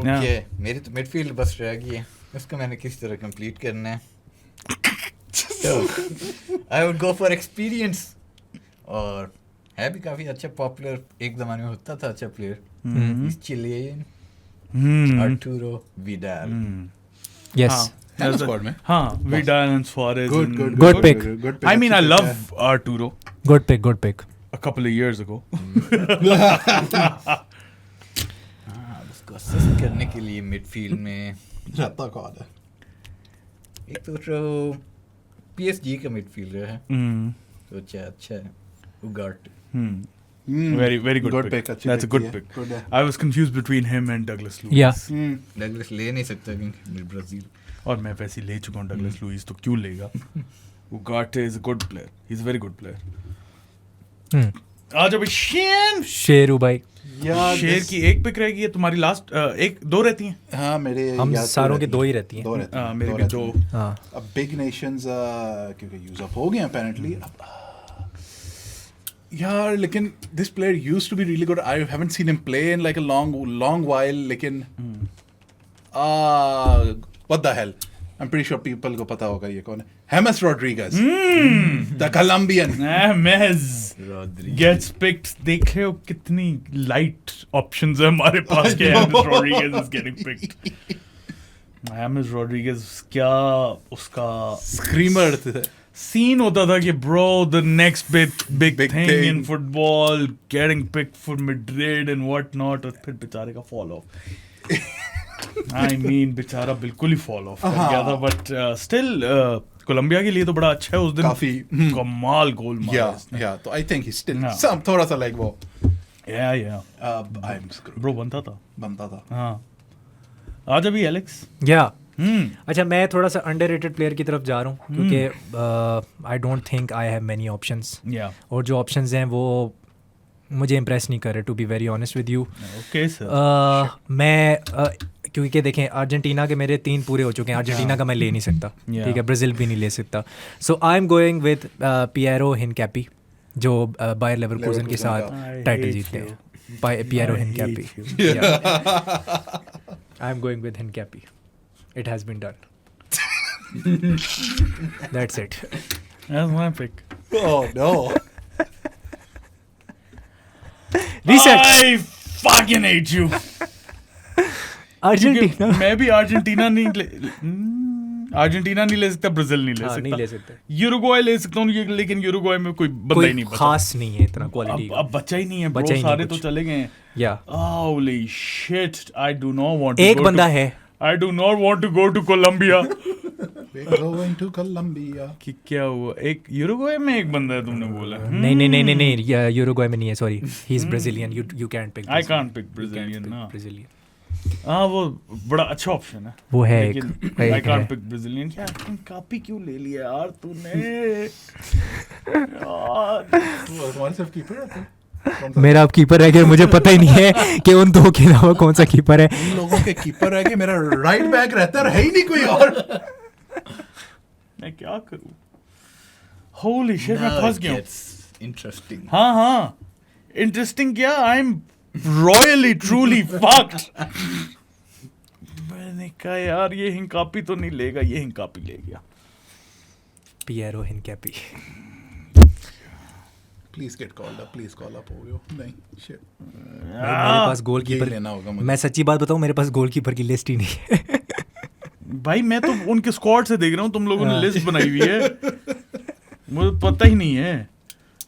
Okay, मेरी तो मिडफील्ड बस रह गई है. उसको मैंने किस तरह कंप्लीट करना है. I would go for experience. और है भी काफी अच्छा पॉपुलर, एक जमाने में होता था अच्छा player. Chilean Arturo Vidal. Yes. है ना squad में? हाँ, Vidal and Suarez. Good pick. Good pick. I mean, I love Arturo Good pick. a couple of years ago. उसको असिस्ट करने के लिए मिडफील्ड में रहता कौन है? एक तो पीएसजी का मिडफील्डर है. तो अच्छा है उगार्ट. Very good Good pick. pick, अच्छी That's a pick good है. pick. Good है. I was confused between him and Douglas Luiz. Yeah. Douglas ले नहीं सकता क्योंकि ब्राजील. और मैं वैसे ही ले चुका हूँ Douglas Luiz, तो क्यों लेगा? Ugarte is a good player. He's a very good player. आज अभी शेरू भाई. शेर की एक पिक रहेगी, तुम्हारी लास्ट एक दो रहती हैं. हाँ मेरे हम याद सारों के रहती दो हैं. ही रहती हैं. दो रहती हैं. मेरे दो भी रहती दो. हैं. हाँ. अब बिग नेशंस क्योंकि यूज अप हो गए अपेरेंटली. यार लेकिन this player used to be really good. I haven't seen him play in like a long while. लेकिन what the hell, I am pretty sure people को पता होगा ये कौन है. James Rodriguez, the Colombian. James gets picked. देख रहे हो कितनी लाइट ऑप्शंस है हमारे पास के. James Rodriguez is getting picked. James Rodriguez क्या उसका स्क्रीमर सीन होता था कि bro the next big Big thing thing. in football, getting picked for Madrid and what not, और फिर बेचारे का fall off. I mean बेचारा बिल्कुल ही fall off कर गया था, but still कोलंबिया के लिए तो बड़ा अच्छा है. उस दिन काफी कमाल गोल मारा इसने. या तो आई थिंक ही स्टिल Yeah. सम थोड़ा सा लाइक वो Yeah. I am screwed bro बनता था. हाँ. आज अभी एलेक्स. या अच्छा, मैं थोड़ा सा अंडररेटेड प्लेयर की तरफ जा रहा हूँ क्योंकि I don't think I have many options. या और जो ऑप्शंस हैं वो मुझे इम्प्रेस नहीं कर रहे, to be very honest with you. Okay sir. मैं क्योंकि देखें अर्जेंटीना के मेरे 3 पूरे हो चुके हैं. अर्जेंटीना का मैं ले नहीं सकता. Yeah. ठीक है, ब्राज़ील भी नहीं ले सकता. So I am going with Piero Hincapie जो बायर लेवरकुसन के साथ I टाइटल hate जीतते you. हैं. Piero I Hincapie. hate I am going with Hincapie. It has been done. That's it. That's my pick. Oh no. Reset. I fucking hate you. Argentina. क्योंकि मैं भी Argentina नहीं ले सकता, Brazil नहीं ले हाँ, नहीं सकता. ले सकते. यूरुग्वाय ले सकता हूँ, लेकिन यूरुग्वाय में कोई बंदा ही कोई नहीं बचा. खास नहीं है इतना क्वालिटी. अब बचा ही नहीं है बचा bro, ही नहीं सारे तो कुछ. चले गए हैं. या Holy shit, I do not want to एक go बंदा to, है. I do not want to go to Colombia. We're going to Colombia. कि क्या हुआ? एक यूरुग्वाय में एक बंदा है तुमने बोला. नहीं यूरुग्वाय में नहीं है. Sorry, he is Brazilian. You can't pick. I can't pick Brazilian ना. ब्राजीलियन हाँ वो बड़ा अच्छा ऑप्शन है. वो है लेकिन एक I है. can't pick Brazilian. यार तुम कॉपी क्यों ले लिया यार तूने? यार. तुम्हारे सिर्फ कीपर है. मेरा अब कीपर रह गया. मुझे पता ही नहीं है कि उन दो के अलावा कौन सा कीपर है. इन लोगों के कीपर है कि मेरा राइट बैक रहता है, ही नहीं कोई और. मैं क्या करूं? Holy shit, मैं फंस गया हूं. Interesting. हाँ इंटरेस्टिंग क्या? I am royally truly fucked. मैंने कहा यार ये हिंकापी तो नहीं लेगा, ये हिंकापी ले गया. Piero Hincapie. Please get called up, please call up हो गयो. नहीं शिट, मेरे पास गोलकीपर लेना होगा मुझे. मैं सच्ची बात बताऊं, मेरे पास गोलकीपर की लिस्ट ही नहीं है. भाई मैं तो उनके स्क्वाड से देख रहा हूँ, तुम लोगों ने लिस्ट बनाई हुई है, मुझे पता ही नहीं है.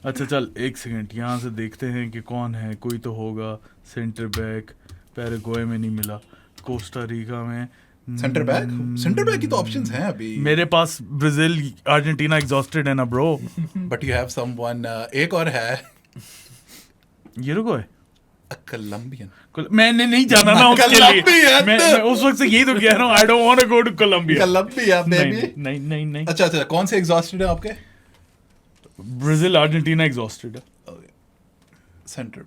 अच्छा चल एक सेकंड, यहाँ से देखते हैं कि कौन है. कोई तो होगा सेंटर बैक. पैराग्वे में नहीं मिला, कोस्टा रिका में. सेंटर बैक की तो ऑप्शंस हैं अभी. मेरे पास ब्राजील अर्जेंटीना एग्जॉस्टेड है ना bro. But you have someone. एक और है यूरुग्वाय. कोलंबियन. मैंने नहीं जाना ना उसके लिए. मैं उस वक्त से यही तो कह रहा हूँ, I don't want to go to Colombia. Colombia baby. नहीं. अच्छा कौन से एग्जॉस्टेड है आपके? ब्राजील अर्जेंटीना एग्जॉस्टेड है. Center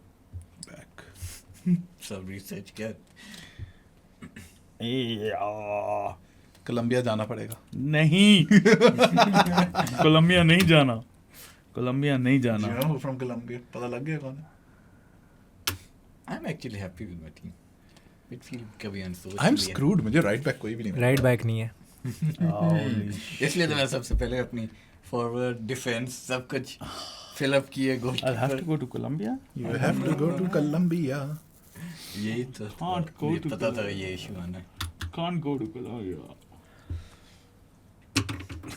back. सब रिसर्च किया. कोलंबिया जाना पड़ेगा. नहीं. कोलंबिया नहीं जाना. फ्रॉम कोलंबिया पता लग गया कौन है. I'm actually happy with my team. Midfield कभी अनसोच. I am screwed. मुझे राइट बैक कोई भी नहीं. राइट बैक नहीं है. इसलिए तो मैं सबसे पहले अपनी फॉरवर्ड डिफेंस सब कुछ फिल अप किए. I'll have to go to Colombia. You have to go to Colombia. यही तो Can't go मुझे to पता था Colombia. ये इशू आना. Can't go to Colombia.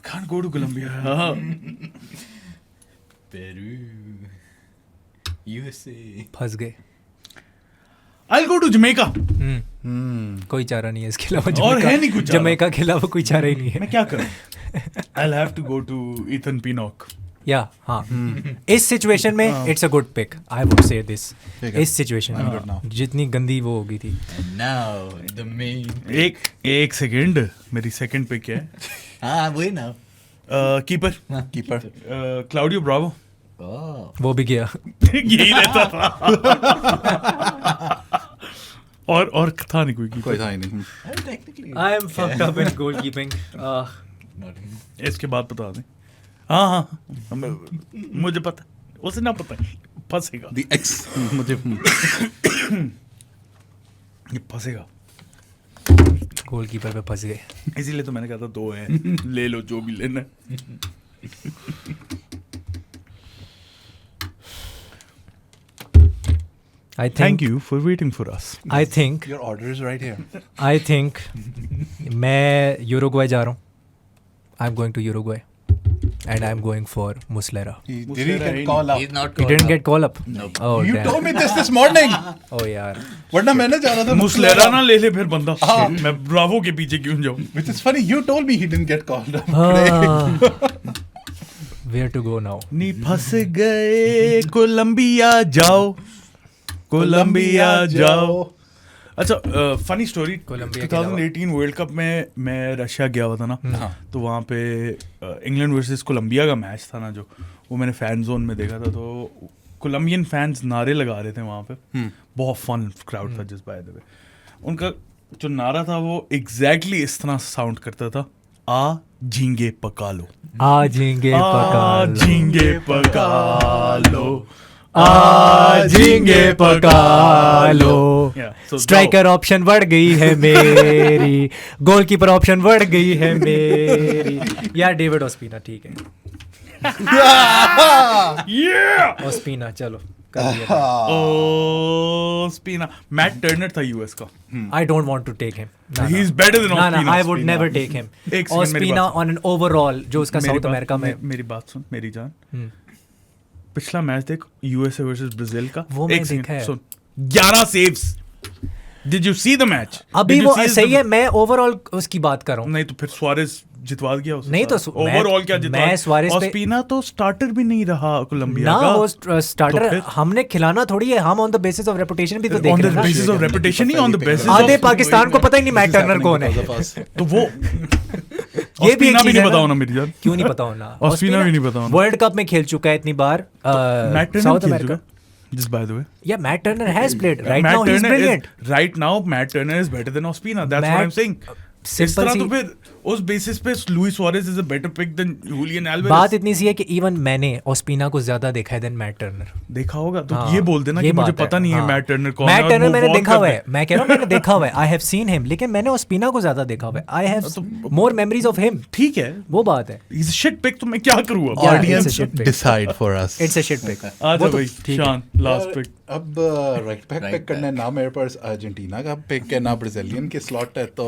Can't go to Colombia. Peru, USA. फंस गए. I'll go to Jamaica. कोई चारा नहीं है इसके अलावा. और है नहीं कुछ चारा. जमैका के अलावा कोई चारा ही नहीं है. मैं क्या करूं? I'll have to go to Ethan Pinnock. या हाँ इस सिचुएशन में it's a good pick I would say this इस सिचुएशन में जितनी गंदी वो होगी थी. Now the main. एक सेकंड, मेरी सेकंड पिक है. हाँ वही ना. Keeper Claudio Bravo. वो भी गया. यही रहता था. और था नहीं कोई था ही नहीं. I am fucked up in goalkeeping. इसके बाद बता दें. हाँ मुझे पता, उसे ना पता, फंसेगा. मुझे ये फंसेगा. गोलकीपर पे फंस गए. इसीलिए तो मैंने कहा था 2 हैं, ले लो जो भी लेना. I think, Thank you for waiting for us. I think your order is right here. I think मैं यूरुग्वाई जा रहा हूँ. I'm going to Uruguay and I'm going for Muslera. Did he get call up? He's not. He didn't get call up. Nope. Oh You damn. told me this morning. Oh यार. वरना मैंने जाना था मुस्लेरा ना ले ले फिर बंदा. मैं ब्रावो के पीछे क्यों जाऊँ? Which is funny. You told me he didn't get called up. Where to go now? नी फंस गए, कोलंबिया जाओ, कोलंबिया जाओ. अच्छा funny story. Colombia 2018 world cup में मैं रशिया गया हुआ था ना, तो वहाँ पे इंग्लैंड वर्सेस कोलंबिया का मैच था ना, जो वो मैंने फैन जोन में देखा था. तो कोलंबियन फैंस नारे लगा रहे थे वहाँ पे. बहुत फन क्राउड था. जिस बाय द वे उनका जो नारा था वो एग्जैक्टली इस तरह साउंड करता था. आ झींगे पका लो, आ झींगे पका लो, झींगे पका लो, झींगे पका लो. स्ट्राइकर ऑप्शन बढ़ गई है मेरी, गोलकीपर ऑप्शन बढ़ गई है मेरी. यार डेविड ओस्पिना ठीक है. ओस्पिना चलो कर दिया. ओस्पिना. मैट टर्नर था यूएस का. I don't want to take him. He is better than Ospina. I would never take him. Ospina on an overall जो उसका साउथ अमेरिका में. मेरी बात सुन, मेरी जान. पिछला मैच देख, यूएसए वर्सेस ब्राजील का. वो मैंने देखा है. सुन, 11 saves. Did you see the match? अभी वो सही है. मैं ओवरऑल उसकी बात कर रहा हूँ. नहीं तो फिर सुआरेज जितवा गया उसे. नहीं तो ओवरऑल क्या जितवा. मैं सुआरेज पे. ओस्पिना तो स्टार्टर भी नहीं रहा कोलंबिया ना का. वो स्टार्टर हमने खिलाना थोड़ी है. हम on the basis of reputation भी तो देख रहे हैं. On the basis of reputation नहीं, ऑन द बेसिस. आधे पाकिस्तान को पता ही नहीं मैट टर्नर कौन है. तो वो ये भी एक चीज है. बताओ ना मेरी जान. क्यों नहीं पता होना. ओस्पिना भी नहीं पता होना. वर्ल्ड कप में खेल चुका है इतनी बार. South America. Just by the way. Yeah, Matt Turner has played. Right now he's brilliant. Right now Matt Turner is better than Ospina. That's what I'm saying. इस तरह तो फिर उस बेसिस पे Luis Suarez is a better pick than Julian Alvarez. बात इतनी सी है कि इवन मैंने ओस्पिना को ज्यादा देखा है देन मैट टर्नर. देखा होगा तो ये बोल देना कि मुझे पता नहीं है मैट टर्नर कौन है. मैट टर्नर मैंने देखा हुआ है. मैं कह रहा हूँ मैंने देखा हुआ है. I have seen him. लेकिन मैंने ओस्पिना को ज्यादा देखा हुआ है. I have more memories of him. ठीक है, वो बात है. He is a shit pick. तो मैं क्या करूँ अब? Audience decide for us. It's a shit pick. आजा भाई शान लास्ट पिक. अब राइट बैक पिक करना है ना. मेरे पास अर्जेंटीना का पिक है ना ब्राजीलियन के स्लॉट है. तो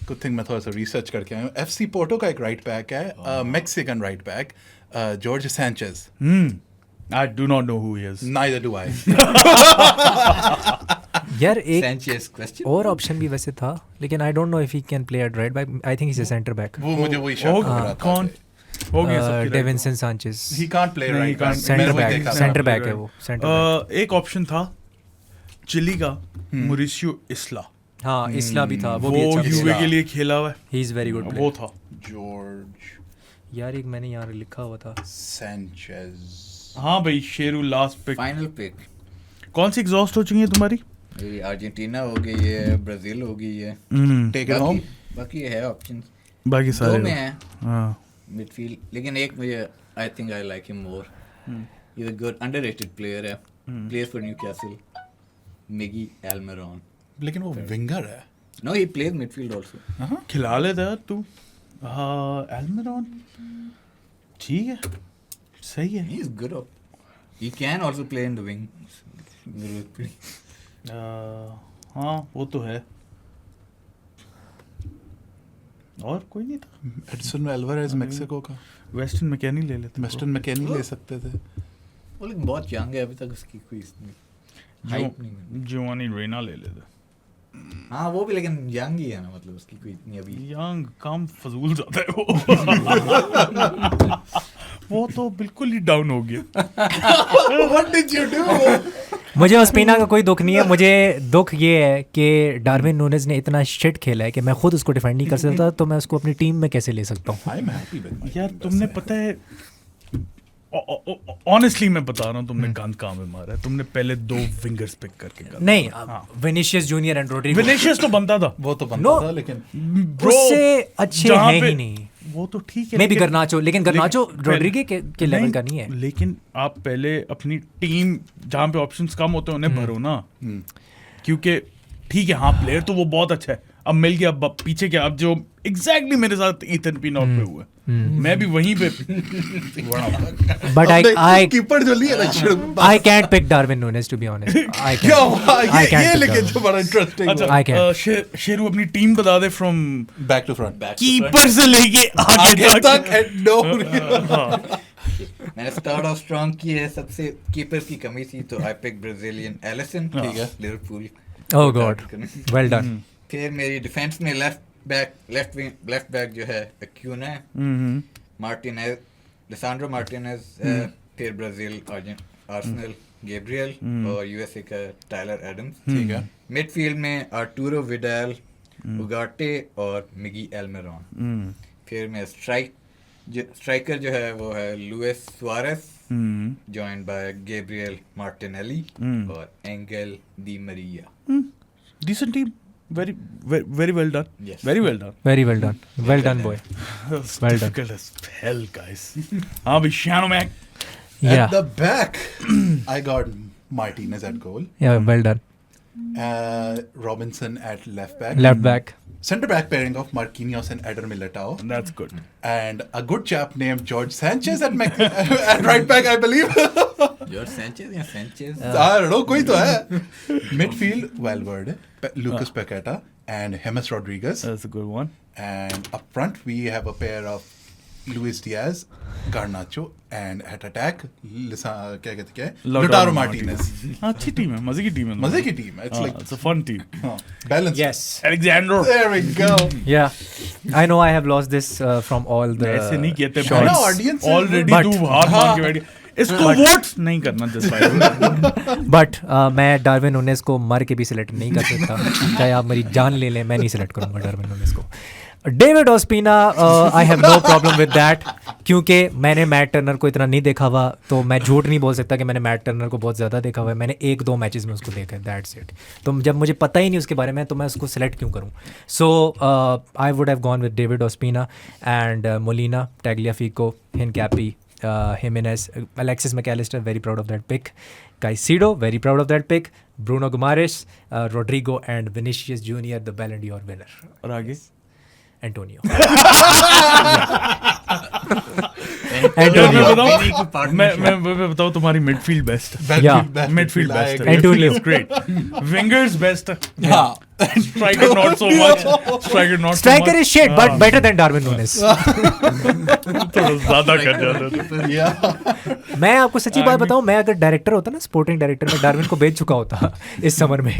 गुड थिंग मैं थोड़ा सा रिसर्च करके आया हूँ. एफसी पोर्टो का एक राइट बैक है, Mexican right back, George Sanchez. I do not know who he is. Neither do I. यार एक Sanchez question. और ऑप्शन भी वैसे था, लेकिन आई don't know if he can play at right back. I think he is a centre back. वो मुझे वही शक हो रहा था. कौन हो गया सबकी? Davinson Sanchez. He can't play right back. Centre back है वो. सेंटर एक ऑप्शन था चिली का, मोरिसियो इस्ला. हाँ इस्ला भी था. वो यूवे के लिए खेला हुआ है. He is very good. वो था जॉर्ज. यार एक मैंने यहाँ लिखा हुआ था सैंचेज. हाँ भाई Sheru last pick. Final pick. कौन सी एग्जॉस्ट हो चुकी है तुम्हारी? ये अर्जेंटीना हो गई है, ब्राजील हो गई है. Take it home. बाकी है ऑप्शंस. बाकी दो सारे में है हाँ. मिडफील्ड. लेकिन एक मुझे I think I like him more. He is a good underrated player है. Place for Newcastle. Miggy Almiron. लेकिन वो विंगर है. No he plays midfield also. खिला लेता यार तू. एल्मिरॉन ठीक है, सही है. He is good. He can also play in the wing. हाँ वो तो है. और कोई नहीं था. एडसन एल्वारेज मैक्सिको का. वेस्टर्न मैकेनी ले लेते. वेस्टर्न मैकेनी ले सकते थे. वो लेकिन बहुत यंग है अभी तक. उसकी कोई हाइप नहीं है. जोवानी रेना ले लेते. हाँ वो भी लेकिन यंग ही है ना. मतलब उसकी कोई इतनी अभी यंग काम फजूल जाता है वो. वो तो बिल्कुल ही डाउन हो गया। What did you do? मुझे ओस्पिना का कोई दुख नहीं है, मुझे दुख ये है कि डार्विन नूनेज ने इतना शिट खेला है कि मैं खुद उसको डिफेंड नहीं कर सकता, तो मैं उसको अपनी टीम में कैसे ले सकता हूँ। I'm happy with my यार team, तुमने वैसे। पता है, ऑनेस्टली मैं बता रहा हूँ, तुमने गंद कहाँ में मारा है। तुमने पहले 2 विंगर्स पिक करके गंद नहीं, Vinicius Junior and Rodrigo Vinicius तो बनता था वो तो बनता No. था, लेकिन उससे अच्छे जहाँ हैं पे- ही नहीं। वो तो ठीक है, मे भी लेकिन- गर्नाचो, लेकिन गर्नाचो लेकिन- रोड्रिगे के लेवल का नहीं है। लेकिन आप पहले अपनी टीम जहाँ पे ऑप्शंस कम होते हैं उन्हें भरो ना, क्योंकि ठीक है हाँ प्लेयर तो वो बहुत अच्छा है, अब मिल गया, अब पीछे क्या, अब जो एग्जैक्टली मेरे साथ ईथन पिनॉट पे हुआ, मैं भी वहीं पे बट आई कीपर जो लिया ना, I can't pick Darwin Nunez to be honest. I क्या हुआ I can't ये pick लेकिन that. जो बड़ा इंटरेस्टिंग अच्छा I can't. शेरू अपनी टीम बता दे from back to front keeper से लेके आगे आगे तक। तक एंड नो मैंने स्टार्ट ऑफ स्ट्रॉन्ग की है, सबसे कीपर्स की कमी थी तो आई पिक ब्राजीलियन एलिसन, ठीक है, लिवरपूल। ओह गॉड, वेल डन। फिर मेरी डिफेंस में लेफ्ट बैक जो है एक्यूना है, मार्टिनेज, लिसांड्रो मार्टिनेज, फिर ब्राजील आर्सेनल गैब्रियल और यूएसए का टाइलर एडम्स, ठीक है। मिडफील्ड में आर्टूरो विडाल, उगाटे और मिगी एल्मिरॉन। फिर मैं स्ट्राइकर जो है वो है Luis Suarez, joined by Gabriel Martinelli और Angel Di Maria. Decent team, very well done. Yes. Very well done. Very well done. Well done, boy. That's Well done. difficult as hell, guys. हाँ भी Shano Mac. Yeah. At the back, I got Martinez at goal, Yeah, well done. Robinson at left back, Left back. center back pairing of Marquinhos and Eder Militao, That's good. and a good chap named George Sanchez at at right back, I believe. George Sanchez या Sanchez? I don't know, कोई तो है. Midfield, Valverde, Lucas Paqueta, and James Rodriguez. That's a good one. And up front, we have a pair of Luis Diaz, Garnacho, and at attack, क्या कहते हैं? Lautaro Martinez. हाँ अच्छी team है, मजे की टीम है। मजे की टीम है. It's like It's a fun team. balance. Yes. Alexander. There we go. Yeah. I know I have lost this from all the ऐसे नहीं कहते I know, audience is- already But- तू हार मान के बैठी, इसको वोट नहीं करना जस्ट बट मैं डार्विन नूनेज को मर के भी सिलेक्ट नहीं कर सकता, चाहे आप मेरी जान ले लें, मैं नहीं सिलेक्ट करूंगा डार्विन नूनेज को। David Ospina, I have no problem with that, क्योंकि मैंने मैट टर्नर को इतना नहीं देखा हुआ, तो मैं झूठ नहीं बोल सकता कि मैंने मैट टर्नर को बहुत ज़्यादा देखा हुआ है। मैंने 1-2 मैचेस में उसको देखा है, दैट्स इट। तो जब मुझे पता ही नहीं उसके बारे में, तो मैं उसको सेलेक्ट क्यों करूँ? So I would have gone with David Ospina and Molina, Tagliafico, Hincapie, Jimenez, Alexis McAllister, very proud of that pick. Caicedo, very proud of that pick. Bruno Guimaraes, Rodrigo and Vinicius Junior, the Ballon d'Or winner. और आगे Antonio. मैं Antonio. बताऊं, मैं बताऊं तुम्हारी midfield best है, Yeah. Midfield best है, Antonio. Great, wingers best है, हाँ. Striker not so much, striker not Striker is shit, but better than Darwin Núñez. थोड़ा ज्यादा कर जाता है। Yeah. मैं आपको सच्ची बात बताऊं, मैं अगर डायरेक्टर होता ना, स्पोर्टिंग डायरेक्टर, मैं डार्विन को बेच चुका होता इस समर में।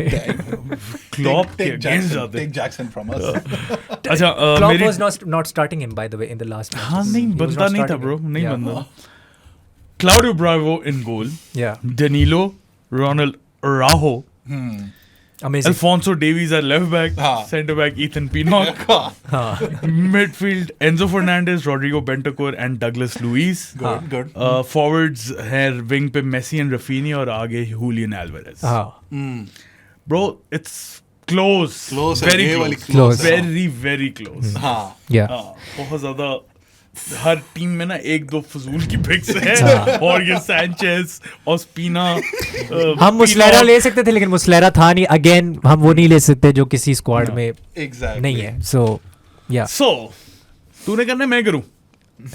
क्लॉप के Take अगेंस्ट Jackson, जाते take Jackson from us. अच्छा Klopp मेरी was not starting him, by the way, in the last match. हाँ नहीं He was बनता not नहीं था starting ब्रो, him. नहीं Yeah. बनता। Claudio Bravo in goal, Yeah. Danilo, Ronald Araujo, Amazing. Alfonso Davies at left back, हाँ. center back Ethan Pinnock, midfield Enzo Fernandez, Rodrigo Bentancur and Douglas Luiz. Good, good. Forwards है wing पे Messi and Rafinha और आगे Julian Alvarez. हाँ. Bro, it's close. Close है, Very ये वाली close. close. Very, very close. हाँ. Yeah. बहुत ज्यादा हर टीम में ना 1-2 फजूल की पिक्स है और ये सैंचेज और स्पीना हम मुस्लेरा ले सकते थे, लेकिन मुस्लेरा था नहीं। अगेन हम वो नहीं ले सकते जो किसी स्क्वाड में Exactly. नहीं है। सो या सो तूने करना है, मैं करूं?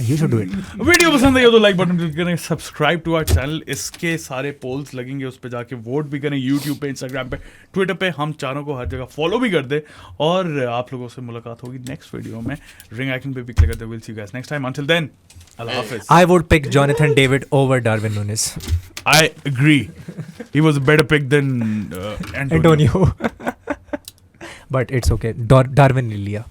You should do it. Video पसंद आई हो तो लाइक बटन क्लिक करें, सब्सक्राइब टू आवर चैनल, इसके सारे पोल्स लगेंगे, उस पे जाके वोट भी करें, यूट्यूब पे, इंस्टाग्राम पे, ट्विटर पे, हम चारों को हर जगह फॉलो भी कर दे, और आप लोगों से मुलाकात होगी नेक्स्ट वीडियो में। रिंग आइकन पे भी क्लिक कर दे। Will see you guys next time, until then अल्लाह हाफिज। I would pick Jonathan David over Darwin Núñez. I agree, he was a better pick than Antonio. Antonio. But it's okay. Darwin ने लिया।